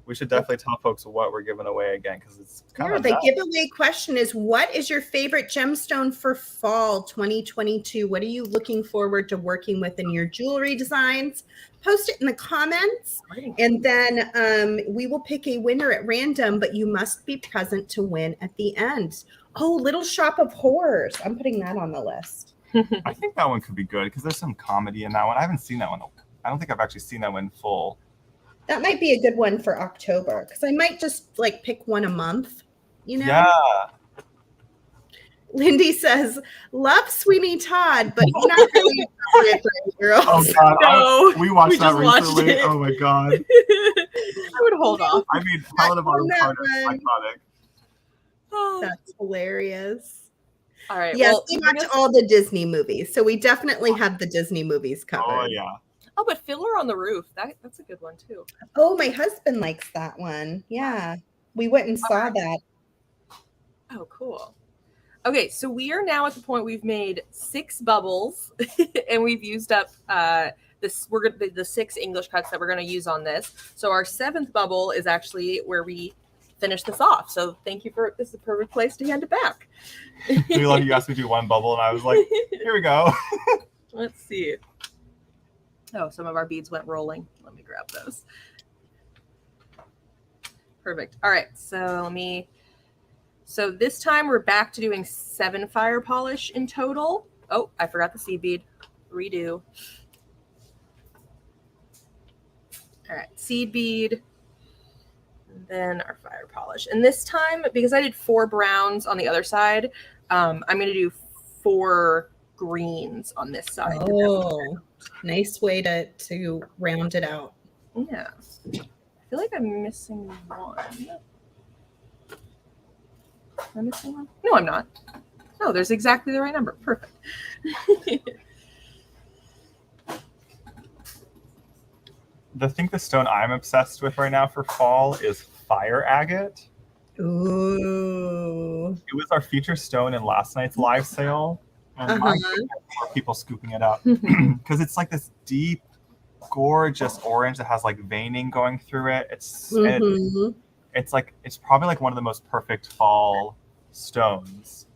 we should definitely tell folks what we're giving away again because it's kind of the giveaway question is, what is your favorite gemstone for fall 2022? What are you looking forward to working with in your jewelry designs? Post it in the comments, and then we will pick a winner at random, but you must be present to win at the end. Oh, Little Shop of Horrors. I'm putting that on the list. I think that one could be good because there's some comedy in that one. I haven't seen that one. I don't think I've actually seen that one in full. That might be a good one for October because I might just like pick one a month, you know? Yeah. Lindy says, love Sweeney Todd, but he's not really appropriate for girls. Oh, God. We watched that recently. Oh, my God. I would hold off. I mean, Helena Bonham Carter is iconic. That's hilarious. All right. Yes, we watch all the Disney movies. So we definitely have the Disney movies covered. Oh, yeah. Oh, but Fiddler on the Roof. That's a good one, too. Oh, my husband likes that one. Yeah. We went and saw that. Oh, cool. Okay, so we are now at the point we've made 6 bubbles and we've used up the 6 English cuts that we're going to use on this. So our 7th bubble is actually where we finish this off. So thank you this is a perfect place to hand it back. We love you asked me to do one bubble and I was like, here we go. Let's see. Oh, some of our beads went rolling. Let me grab those. Perfect. All right. So this time we're back to doing 7 fire polish in total. Oh, I forgot the seed bead. Redo. All right, seed bead. And then our fire polish. And this time, because I did 4 browns on the other side, I'm going to do 4 greens on this side. Oh, nice way to round it out. Yeah. I feel like I'm missing one. Am I missing one? No, I'm not. No, there's exactly the right number. Perfect. The stone I'm obsessed with right now for fall is fire agate. Ooh. It was our featured stone in last night's live sale. And my goodness, more people scooping it up. Because it's like this deep, gorgeous orange that has like veining going through it. It's it's probably like one of the most perfect fall stones.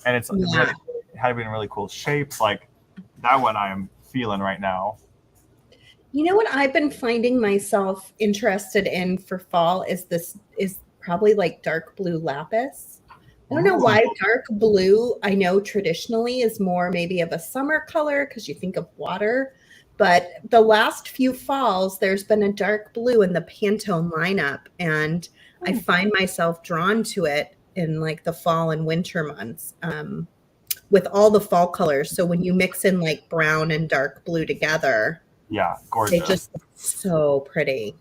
And it's really, it had been really cool shapes. Like that one I am feeling right now. You know what I've been finding myself interested in for fall is probably like dark blue lapis. I don't know why dark blue, I know traditionally is more maybe of a summer color because you think of water, but the last few falls there's been a dark blue in the Pantone lineup, and I find myself drawn to it in like the fall and winter months with all the fall colors. So when you mix in like brown and dark blue together, yeah, gorgeous. they just look so pretty.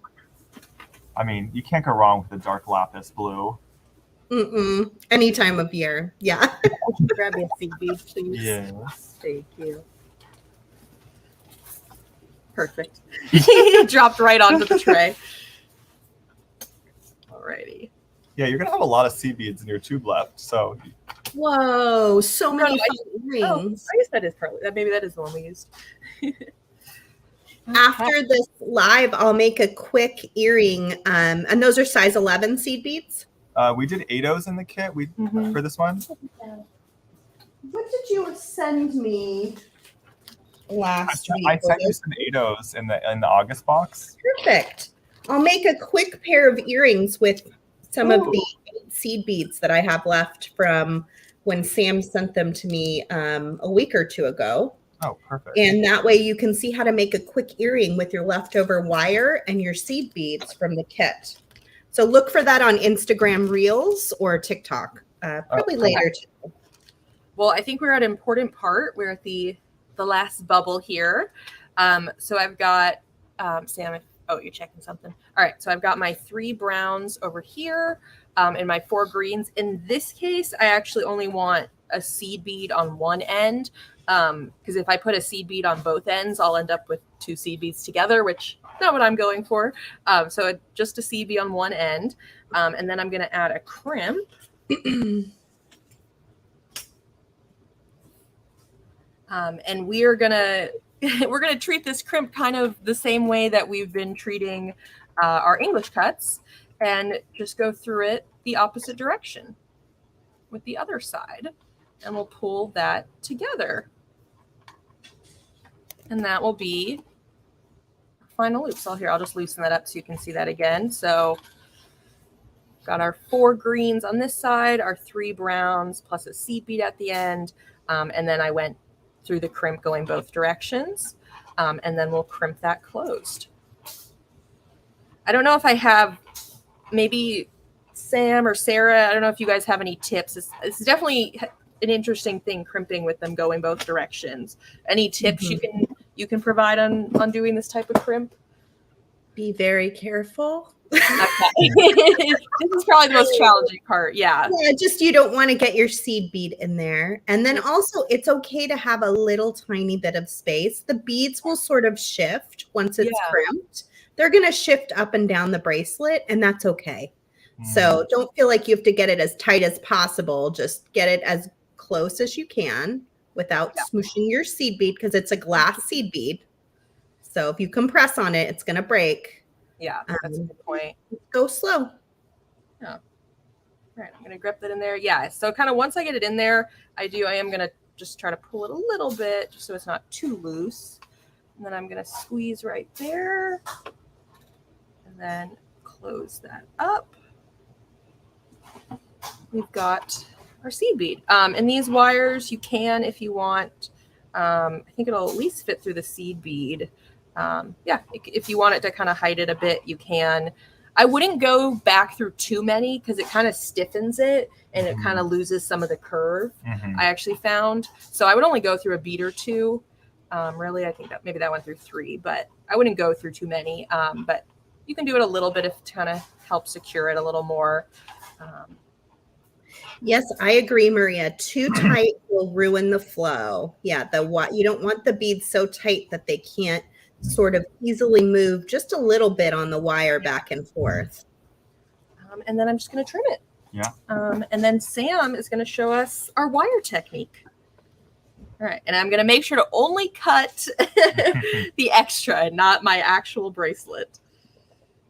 I mean, you can't go wrong with the dark lapis blue. Any time of year. Yeah. Grab me a seed bead, please. Yes. Thank you. Perfect. Dropped right onto the tray. Alrighty. Yeah, you're gonna have a lot of seed beads in your tube left. So. Whoa, so many fun rings. I guess that is probably maybe that is the one we used. After this live, I'll make a quick earring, and those are size 11 seed beads. We did 8-0s in the kit for this one. What did you send me last week? I sent you some 8-0s in the August box. Perfect. I'll make a quick pair of earrings with some of the seed beads that I have left from when Sam sent them to me a week or two ago. Oh, perfect. And that way you can see how to make a quick earring with your leftover wire and your seed beads from the kit. So look for that on Instagram Reels or TikTok, probably later too. Well, I think we're at an important part. We're at the last bubble here. So I've got, Sam, you're checking something. All right, so I've got my 3 browns over here and my 4 greens. In this case, I actually only want a seed bead on one end, because if I put a seed bead on both ends, I'll end up with 2 seed beads together, which is not what I'm going for. So just a seed bead on one end, and then I'm going to add a crimp. And we're gonna treat this crimp kind of the same way that we've been treating our English cuts, and just go through it the opposite direction with the other side, and we'll pull that together, and that will be final loop. So here, I'll just loosen that up so you can see that again. So got our 4 greens on this side, our 3 browns plus a seed bead at the end, and then I went through the crimp going both directions, and then we'll crimp that closed. I don't know if I have, maybe Sam or Sarah, I don't know if you guys have any tips. It's definitely an interesting thing, crimping with them going both directions. Any tips you can provide on doing this type of crimp? Be very careful. Okay. This is probably the most challenging part. Yeah, just you don't want to get your seed bead in there. And then also it's okay to have a little tiny bit of space. The beads will sort of shift once it's crimped. They're going to shift up and down the bracelet, and that's okay. So don't feel like you have to get it as tight as possible. Just get it as close as you can without smooshing your seed bead, because it's a glass seed bead. So if you compress on it, it's going to break. Yeah, that's a good point. Go slow. Yeah. All right, I'm going to grip that in there. Yeah, so kind of once I get it in there, I am going to just try to pull it a little bit just so it's not too loose. And then I'm going to squeeze right there and then close that up. We've got our seed bead. And these wires, you can, if you want, I think it'll at least fit through the seed bead. Yeah, if you want it to kind of hide it a bit, you can. I wouldn't go back through too many because it kind of stiffens it and it kind of loses some of the curve. I actually found. So I would only go through a bead or two. Really, I think that maybe that went through 3, but I wouldn't go through too many. But you can do it a little bit if to kind of help secure it a little more. Yes, I agree, Maria. Too tight will ruin the flow. Yeah, you don't want the beads so tight that they can't sort of easily move just a little bit on the wire back and forth. And then I'm just going to trim it. Yeah. And then Sam is going to show us our wire technique. All right. And I'm going to make sure to only cut the extra and not my actual bracelet,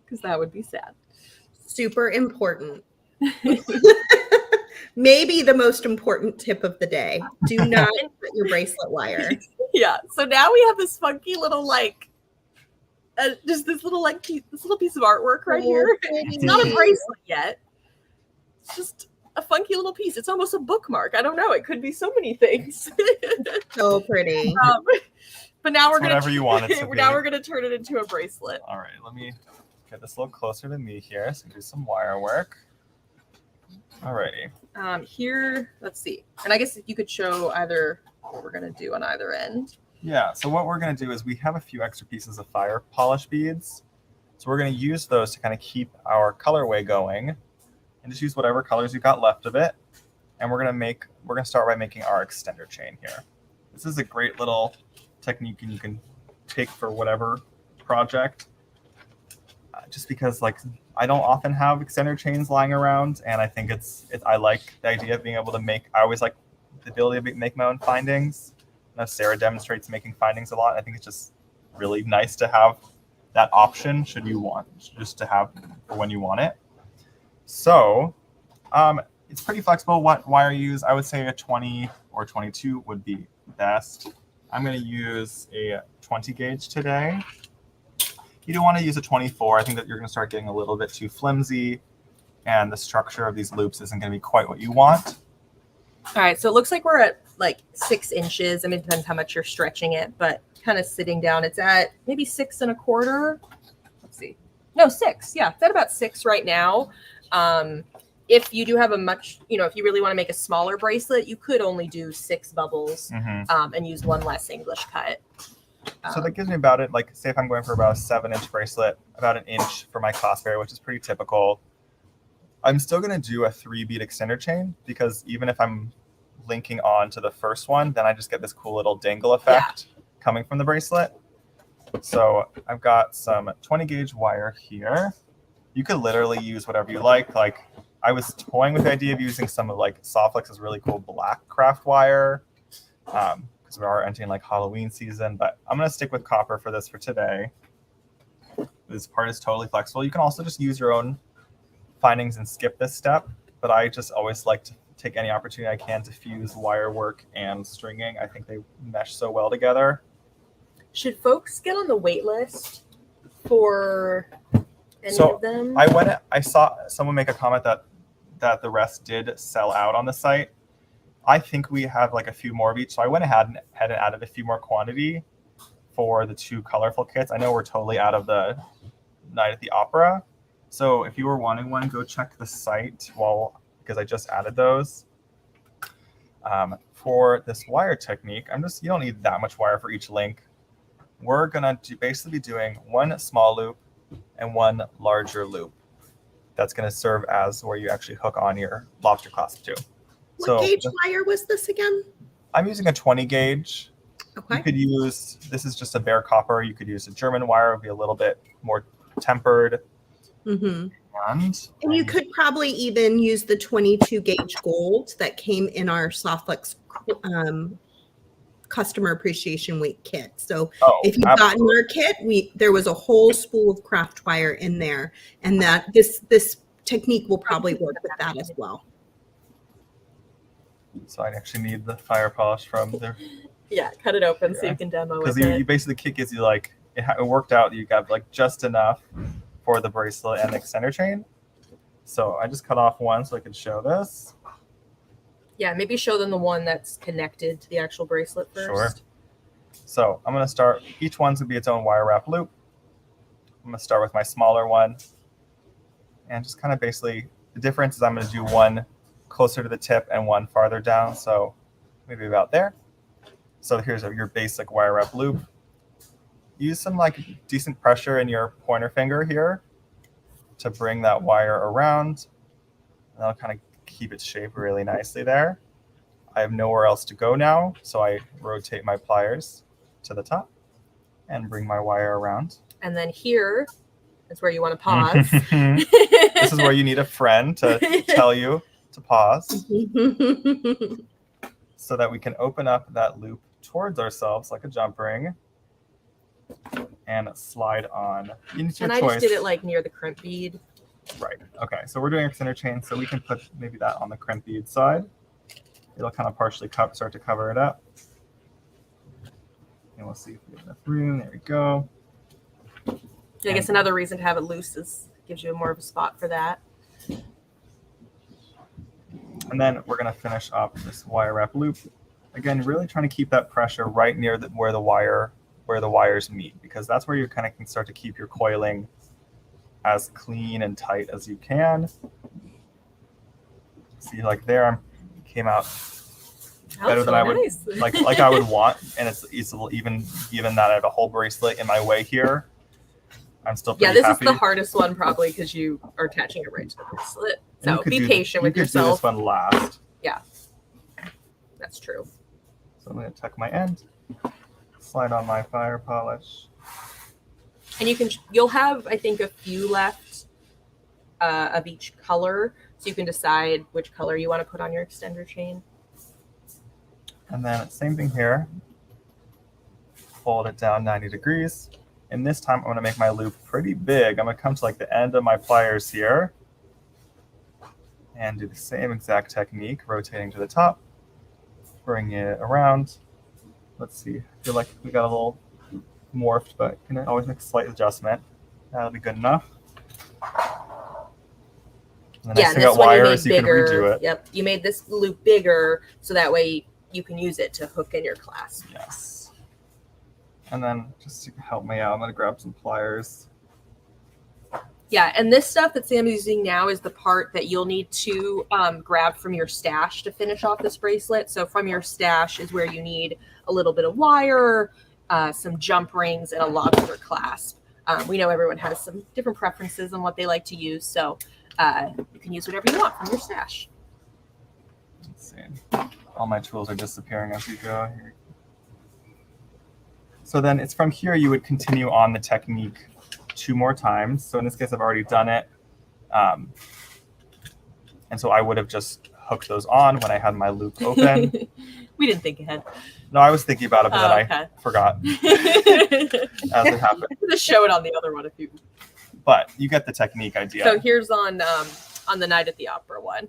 because that would be sad. Super important. Maybe the most important tip of the day. Do not cut your bracelet wire. Yeah. So now we have this funky little just this little piece of artwork right here. It's not a bracelet yet. It's just a funky little piece. It's almost a bookmark. I don't know. It could be so many things. So pretty. But now we're whatever you want it to be. Now we're gonna turn it into a bracelet. All right. Let me get this a little closer to me here. So do some wire work. Alrighty. Here, let's see. And I guess you could show either what we're going to do on either end. Yeah, so what we're going to do is we have a few extra pieces of fire polish beads. So we're going to use those to kind of keep our colorway going and just use whatever colors you got left of it. And we're going to start by making our extender chain here. This is a great little technique you can take for whatever project. Just because I don't often have extender chains lying around, and I think I like the idea of being able to I always like the ability to make my own findings. I know Sarah demonstrates making findings a lot. I think it's just really nice to have that option should you want, just to have for when you want it. So it's pretty flexible what wire you use. I would say a 20 or 22 would be best. I'm going to use a 20 gauge today. You don't want to use a 24. I think that you're going to start getting a little bit too flimsy, and the structure of these loops isn't going to be quite what you want. All right, so it looks like we're at 6 inches. I mean, it depends how much you're stretching it, but kind of sitting down, it's at maybe 6 1/4. Let's see. No, 6. Yeah, it's at about 6 right now. If you do have if you really want to make a smaller bracelet, you could only do 6 bubbles and use one less English cut. So that gives me about it, say if I'm going for about a 7-inch bracelet, about 1 inch for my clasp area, which is pretty typical. I'm still going to do a 3-bead extender chain because even if I'm linking on to the first one, then I just get this cool little dangle effect coming from the bracelet. So I've got some 20 gauge wire here. You could literally use whatever you like. I was toying with the idea of using some of Softflex's really cool black craft wire. We are entering Halloween season, but I'm going to stick with copper for this for today. This part is totally flexible. You can also just use your own findings and skip this step, but I just always like to take any opportunity I can to fuse wire work and stringing. I think they mesh so well together. Should folks get on the wait list for any of them? I saw someone make a comment that the rest did sell out on the site. I think we have a few more of each. So I went ahead and added a few more quantity for the 2 colorful kits. I know we're totally out of the Night at the Opera. So if you were wanting one, go check the site because I just added those. For this wire technique, you don't need that much wire for each link. We're going to basically be doing 1 small loop and 1 larger loop. That's going to serve as where you actually hook on your lobster clasp to. What gauge wire was this again? I'm using a 20 gauge. Okay. You could use, this is just a bare copper. You could use a German wire. It would be a little bit more tempered. And you could probably even use the 22 gauge gold that came in our Softflex Customer Appreciation Week kit. So if you've gotten our kit, there was a whole spool of craft wire in there, and that this technique will probably work with that as well. So I actually need the fire polish from there. Yeah, cut it open so you can demo it. Because you basically, the kit gives you it worked out. You got just enough for the bracelet and the extender chain. So I just cut off one so I could show this. Yeah, maybe show them the one that's connected to the actual bracelet first. Sure. So I'm going to start, each one's going to be its own wire wrap loop. I'm going to start with my smaller one. And just kind of basically, the difference is I'm going to do one closer to the tip and one farther down. So maybe about there. So here's your basic wire wrap loop. Use some like decent pressure in your pointer finger here to bring that wire around. And that'll kind of keep its shape really nicely there. I have nowhere else to go now, so I rotate my pliers to the top and bring my wire around. And then here is where you want to pause. This is where you need a friend to tell you to pause so that we can open up that loop towards ourselves like a jump ring and slide on. And I just did it like near the crimp bead. Right. Okay. So we're doing a center chain, so we can put maybe that on the crimp bead side. It'll kind of partially start to cover it up. And we'll see if we have enough room. There we go. I guess another reason to have it loose is gives you more of a spot for that. And then we're going to finish up this wire wrap loop. Again, really trying to keep that pressure right near where the wires meet, because that's where you kind of can start to keep your coiling as clean and tight as you can. See, like there, came out better than I would like I would want, and it's even given that I have a whole bracelet in my way here. I'm still pretty this happy. is the hardest one probably because you are attaching it right to the bracelet. So be patient with yourself. You could do this one last. Yeah, that's true. So I'm going to tuck my end, slide on my fire polish. And you'll have, I think, a few left of each color, so you can decide which color you want to put on your extender chain. And then same thing here. Fold it down 90 degrees. And this time I'm going to make my loop pretty big. I'm going to come to like the end of my pliers here and do the same exact technique, rotating to the top, bring it around. Let's see. I feel like we got a little morphed, but you can always make a slight adjustment. That'll be good enough. And the nice thing about wire is you can redo it. Yep, you made this loop bigger so that way you can use it to hook in your clasp. Yes. And then just to help me out, I'm going to grab some pliers. Yeah, and this stuff that Sam is using now is the part that you'll need to grab from your stash to finish off this bracelet. So from your stash is where you need a little bit of wire, some jump rings, and a lobster clasp. We know everyone has some different preferences on what they like to use, so you can use whatever you want from your stash. Let's see. All my tools are disappearing as we go here. So then it's from here you would continue on the technique 2 more times. So in this case, I've already done it. And so I would have just hooked those on when I had my loop open. We didn't think ahead. No, I was thinking about it, but then I forgot as it happened. Just show it on the other one if you. But you get the technique idea. So here's on the Night at the Opera one.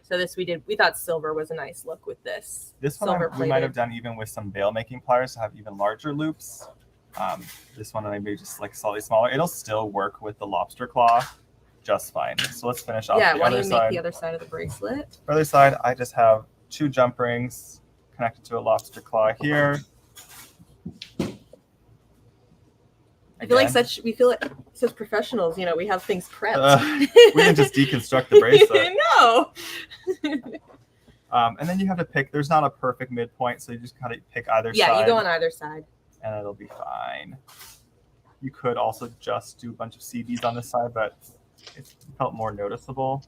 So this we thought silver was a nice look with this. This one we might have done even with some bail making pliers to have even larger loops. This one maybe just like slightly smaller. It'll still work with the lobster claw just fine. So let's finish off the other side. Yeah, why don't you make the other side of the bracelet? For the other side, I just have 2 jump rings connected to a lobster claw here. I feel like we feel like such professionals, we have things prepped. We didn't just deconstruct the bracelet. No. And then you have to pick, there's not a perfect midpoint, so you just kind of pick either side. Yeah, you go on either side. And it'll be fine. You could also just do a bunch of CBs on this side, but it felt more noticeable.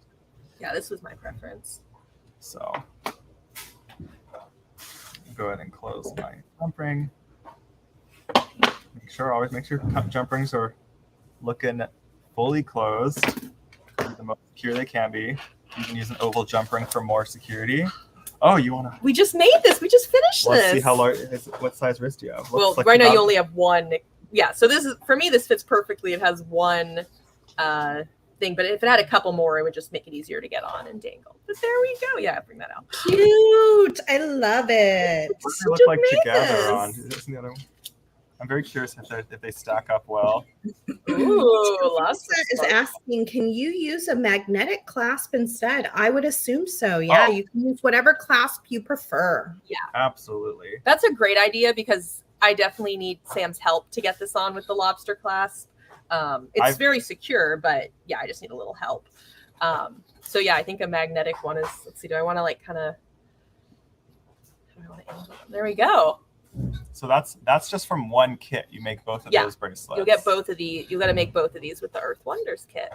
Yeah, this was my preference. So go ahead and close my jump ring. Always make sure jump rings are looking fully closed, the most secure they can be. You can use an oval jump ring for more security. Oh, you want to? We just made this. We just finished this. Let's see how large. What size wrist do you have? Well, right now you only have one. Yeah, so this is for me. This fits perfectly. It has one thing, but if it had a couple more, it would just make it easier to get on and dangle. But there we go. Yeah, bring that out. Cute. I love it. What do they look like together on? Is this the other one? I'm very curious if they stack up well. Ooh, lots Lisa is of asking, can you use a magnetic clasp instead? I would assume so. Yeah, you can use whatever clasp you prefer. Absolutely. That's a great idea because I definitely need Sam's help to get this on with the lobster clasp. It's very secure, but yeah, I just need a little help. So yeah, I think a magnetic one is, let's see, do I want to like kind of, there we go. So that's just from one kit. You make both of those bracelets. You'll get both of these. You got to make both of these with the Earth Wonders kit.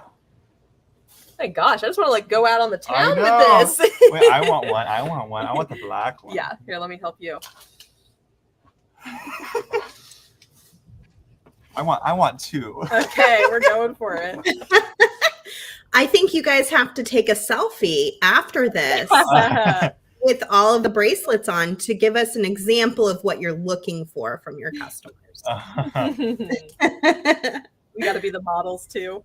My gosh, I just want to like go out on the town with this. Wait, I want one. I want the black one. Yeah, here, let me help you. I want two. Okay, we're going for it. I think you guys have to take a selfie after this with all of the bracelets on to give us an example of what you're looking for from your customers. We got to be the models too.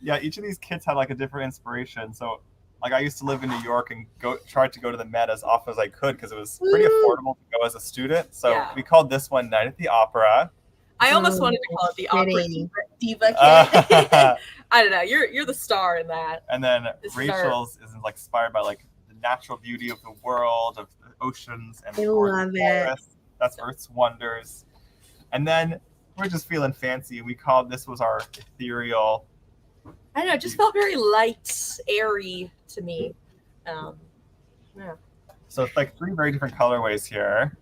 Yeah, each of these kits had like a different inspiration. So like I used to live in New York and tried to go to the Met as often as I could because it was pretty affordable to go as a student. So we called this one Night at the Opera. I almost wanted to call it the Opera Diva kit. I don't know. You're the star in that. And then Rachel's is like inspired by like the natural beauty of the world, of the oceans and the forest. That's Earth's Wonders. And then we're just feeling fancy. We called this was our ethereal. I don't know. It just felt very light, airy to me. Yeah. So it's like 3 very different colorways here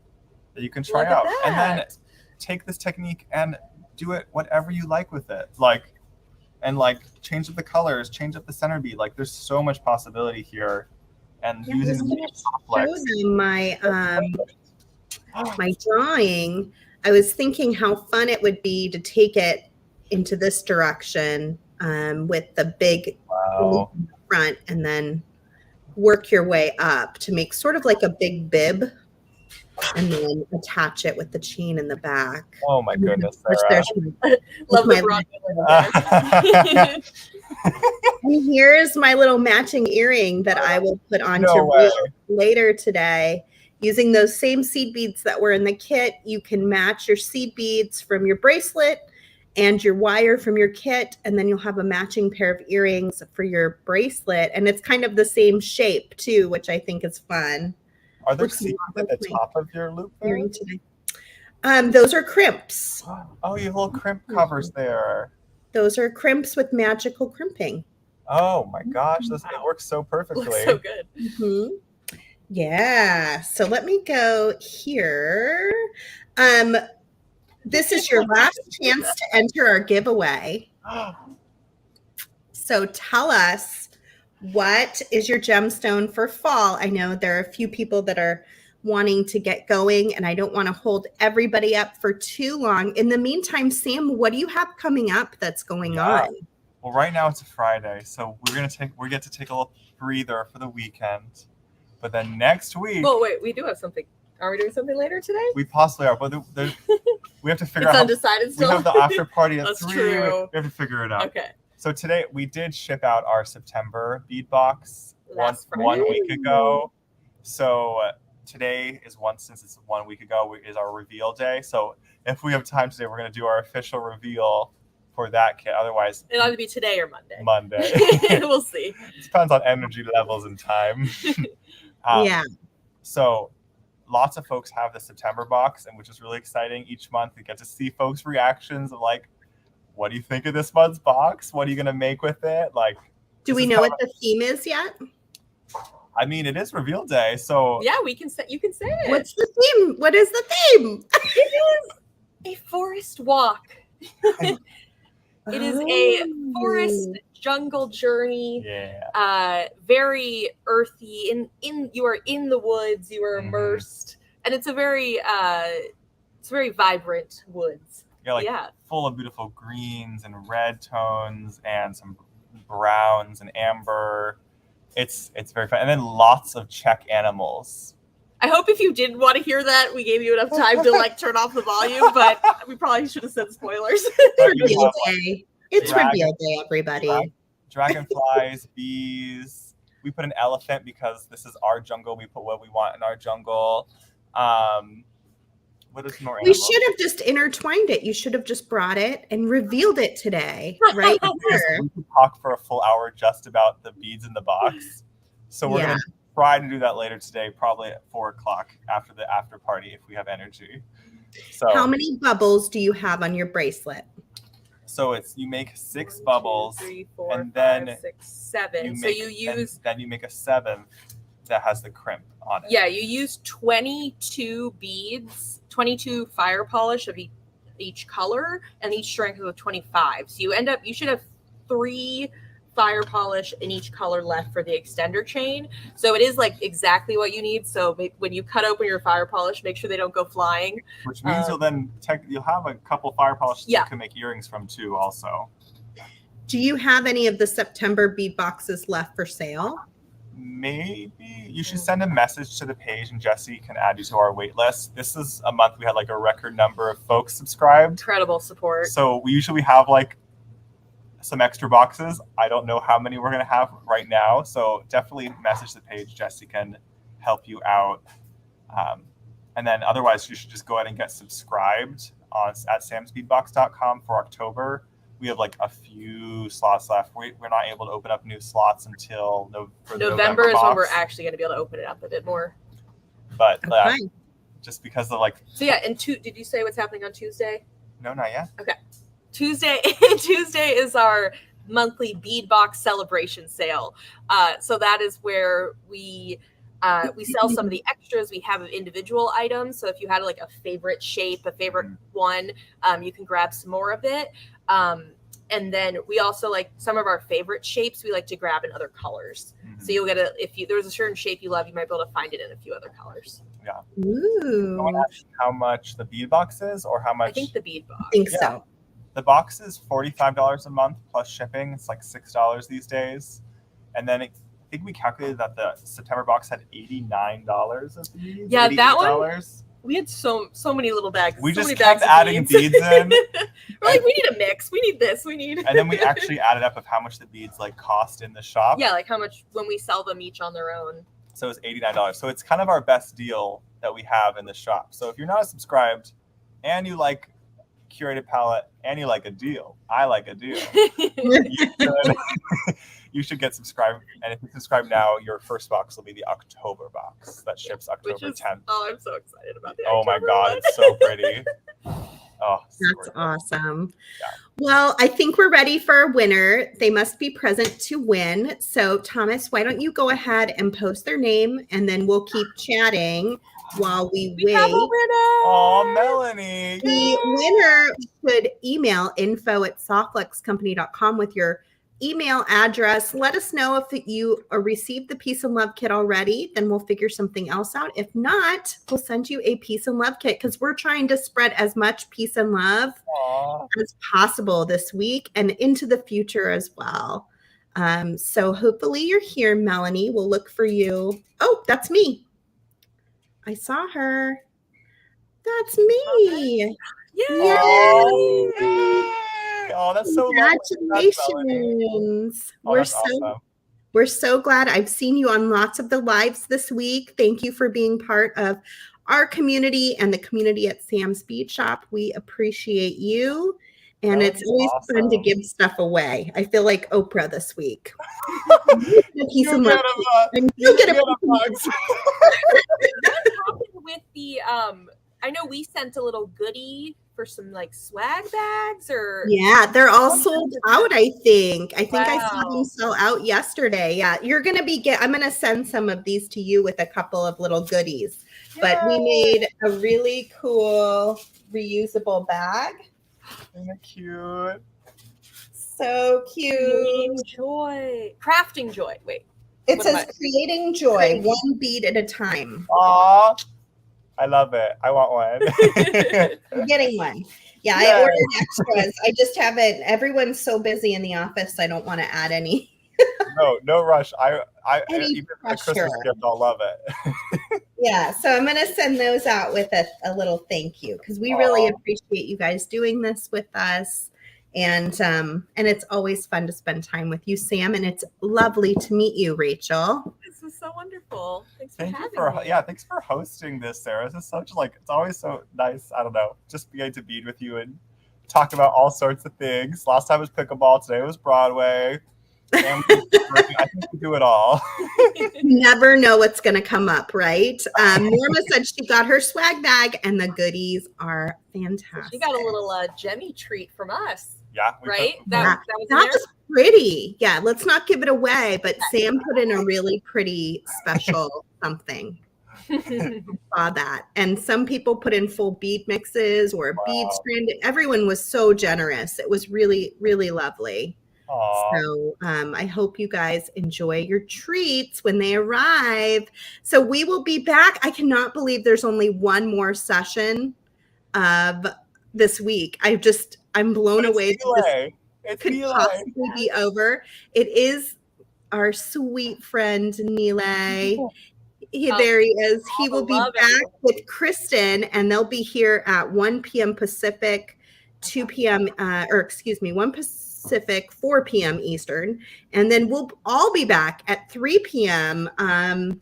that you can try out. And then take this technique and do it whatever you like with it. And change up the colors, change up the center bead. Like there's so much possibility here. And using my drawing, I was thinking how fun it would be to take it into this direction with the big front and then work your way up to make sort of like a big bib and then attach it with the chain in the back. Oh my goodness, Sarah. Love the broad. And here's my little matching earring that I will put on later today. Using those same seed beads that were in the kit, you can match your seed beads from your bracelet and your wire from your kit, and then you'll have a matching pair of earrings for your bracelet. And it's kind of the same shape too, which I think is fun. Are there seeds at the top of your loop earring today? Those are crimps. Oh, you have little crimp covers there. Those are crimps with magical crimping. Oh my gosh, it works so perfectly. Looks so good. Mm-hmm. Yeah. So let me go here. This is your last chance to enter our giveaway. So tell us, what is your gemstone for fall? I know there are a few people that are wanting to get going, and I don't want to hold everybody up for too long. In the meantime, Sam, what do you have coming up that's going on? Well, right now it's a Friday, so we get to take a little breather for the weekend. But then next week. Well, wait, we do have something. Are we doing something later today? We possibly are, but we have to figure out. It's undecided still. We have the after party at 3. True. We have to figure it out. Okay. So today we did ship out our September bead box one Friday. week ago. So today is since it's 1 week ago, is our reveal day. So if we have time today, we're going to do our official reveal for that kit. Otherwise, it'll either be today or Monday. We'll see. It depends on energy levels and time. So lots of folks have the September box, and which is really exciting. Each month we get to see folks' reactions of like, what do you think of this month's box? What are you going to make with it? Like, do we know what the theme is yet? I mean, it is reveal day, so yeah, you can say it. What's the theme? What is the theme? It is a forest walk. It is a forest jungle journry. Yeah. Very earthy. You are in the woods. You are immersed, and it's a very vibrant woods. Yeah, full of beautiful greens and red tones and some browns and amber. It's very fun, and then lots of check animals. I hope if you didn't want to hear that, we gave you enough time to like turn off the volume, but we probably should have said spoilers. Reveal day. It's reveal day, everybody. Dragonflies, bees. We put an elephant because this is our jungle. We put what we want in our jungle. What is more We animal? should have just intertwined it. You should have just brought it and revealed it today, right? We could talk for a full hour just about the beads in the box. So we're going to try to do that later today, probably at 4:00 after the after party if we have energy. So how many bubbles do you have on your bracelet? So you make 6 bubbles, 1, 2, 3, 4, and 5, then 6, 7. So you use then you make a 7th that has the crimp on it. Yeah, you use 22 beads, 22 fire polish of each color, and each strength of 25. So you should have 3 fire polish in each color left for the extender chain. So it is like exactly what you need. So when you cut open your fire polish, make sure they don't go flying. Which means you'll have a couple fire polishes you can make earrings from too also. Do you have any of the September bead boxes left for sale? Maybe you should send a message to the page and Jesse can add you to our wait list. This is a month we had like a record number of folks subscribed. Incredible support. So we usually have like some extra boxes. I don't know how many we're going to have right now. So definitely message the page. Jesse can help you out. And then otherwise you should just go ahead and get subscribed at samspeedbox.com for October. We have like a few slots left. We're not able to open up new slots until November is when we're actually going to be able to open it up a bit more. But just because of like. So yeah, and did you say what's happening on Tuesday? No, not yet. Okay. Tuesday is our monthly bead box celebration sale. So that is where we sell some of the extras we have of individual items. So if you had like a favorite shape, a favorite one, you can grab some more of it. And then we also like some of our favorite shapes we like to grab in other colors. So you'll get there's a certain shape you love, you might be able to find it in a few other colors. Yeah. Ooh. Someone asked how much the bead box is or how much? I think the bead box. I think so. The box is $45 a month plus shipping. It's like $6 these days. And then I think we calculated that the September box had $89 of beads. Yeah, $88. that one. We had so many little bags. We so just many kept bags adding beads in. We're like, we need a mix. We need this. We need. And then we actually added up of how much the beads like cost in the shop. Yeah, like how much when we sell them each on their own. So it's $89. So it's kind of our best deal that we have in the shop. So if you're not subscribed and you like curated palette and you like a deal, I like a deal. You should get subscribed. And if you subscribe now, your first box will be the October box that ships October 10th. Oh, I'm so excited about that. Oh my God, it's so pretty. Oh, that's awesome. Yeah. Well, I think we're ready for our winner. They must be present to win. So Thomas, why don't you go ahead and post their name and then we'll keep chatting while we wait. Have a winner. Oh, Melanie. The winner should email info@softluxcompany.com with your email address. Let us know if you received the Peace and Love Kit already. Then we'll figure something else out. If not, we'll send you a Peace and Love Kit because we're trying to spread as much peace and love as possible this week and into the future as well. So hopefully you're here, Melanie. We'll look for you. Oh, that's me. I saw her. That's me. Yay! Oh, that's so congratulations. Awesome. We're so glad. I've seen you on lots of the lives this week. Thank you for being part of our community and the community at Sam's Bead Shop. We appreciate you. And it's always fun to give stuff away. I feel like Oprah this week. You get a box. With the I know we sent a little goodie for some like swag bags or they're all sold out. I think I saw them sell out yesterday. Yeah, you're gonna I'm gonna send some of these to you with a couple of little goodies. Yay. But we made a really cool reusable bag. Isn't it cute? So cute. Crafting joy. Wait. It says creating joy, one bead at a time. Aw. I love it. I want one. I'm getting one. Yeah, I ordered extras. I just haven't. Everyone's so busy in the office. I don't want to add any. No rush. I even a Christmas gift, I'll love it. Yeah, so I'm going to send those out with a little thank you because we really appreciate you guys doing this with us. And it's always fun to spend time with you, Sam. And it's lovely to meet you, Rachel. This was so wonderful. Thanks for Thank you having me. Yeah, thanks for hosting this, Sarah. This is such like, it's always so nice. I don't know, just being to Bead with you and talk about all sorts of things. Last time was pickleball. Today was Broadway. And I think we do it all. You never know what's going to come up, right? Norma said she got her swag bag and the goodies are fantastic. She got a little Jenny treat from us. Yeah. Right? That was pretty. Yeah, let's not give it away, but Sam put in a really pretty special something. Saw that. And some people put in full bead mixes or bead strand. Everyone was so generous. It was really, really lovely. Aww. So I hope you guys enjoy your treats when they arrive. So we will be back. I cannot believe there's only one more session of this week. I'm blown away that this could possibly be over. It is our sweet friend Nilay. There he is. He will be back with Kristen, and they'll be here at 1 p.m. Pacific, 2 p.m. 1 Pacific, 4 p.m. Eastern. And then we'll all be back at 3 p.m.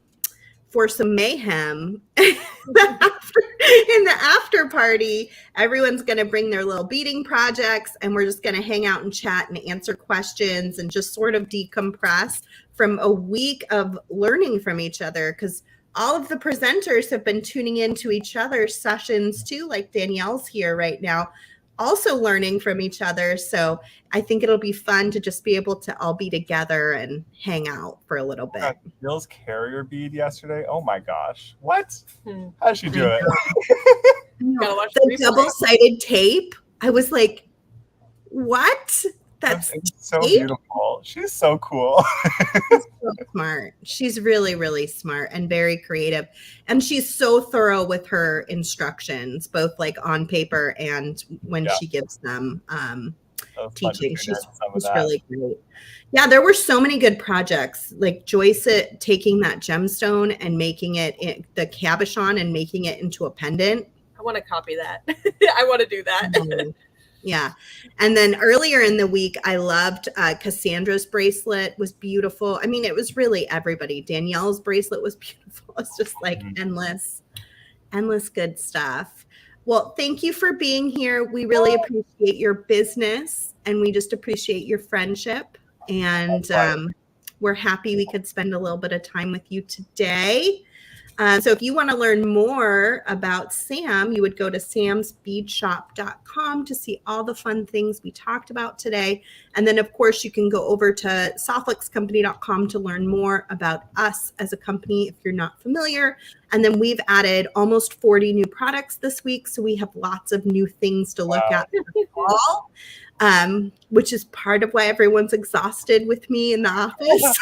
For some mayhem. In the after party, everyone's going to bring their little beading projects, and we're just going to hang out and chat and answer questions and just sort of decompress from a week of learning from each other, because all of the presenters have been tuning into each other's sessions too, like Danielle's here right now, also learning from each other. So I think it'll be fun to just be able to all be together and hang out for a little bit. Bill's carrier bead yesterday. Oh my gosh. What? How did she do it? The double-sided tape. I was like, what? That's so beautiful. She's so cool. She's so smart. She's really, really smart and very creative. And she's so thorough with her instructions, both like on paper and when she gives them teaching. She's really great. Yeah, there were so many good projects, like Joyce taking that gemstone and making it the cabochon and making it into a pendant. I want to copy that. I want to do that. Yeah. And then earlier in the week, I loved Cassandra's bracelet was beautiful. I mean, it was really everybody. Danielle's bracelet was beautiful. It's just like endless good stuff. Well, thank you for being here. We really appreciate your business, and we just appreciate your friendship. And we're happy we could spend a little bit of time with you today. So if you want to learn more about Sam, you would go to samsbeadshop.com to see all the fun things we talked about today. And then, of course, you can go over to softluxcompany.com to learn more about us as a company if you're not familiar. And then we've added almost 40 new products this week. So we have lots of new things to look at for fall, which is part of why everyone's exhausted with me in the office.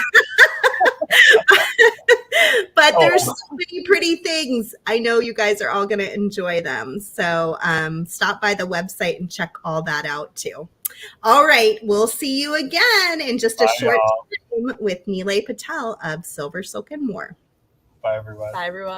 But there's so many pretty things. I know you guys are all going to enjoy them. So stop by the website and check all that out too. All right. We'll see you again in just a short time with Nilay Patel of Silver Silk and More. Bye, everyone. Bye, everyone.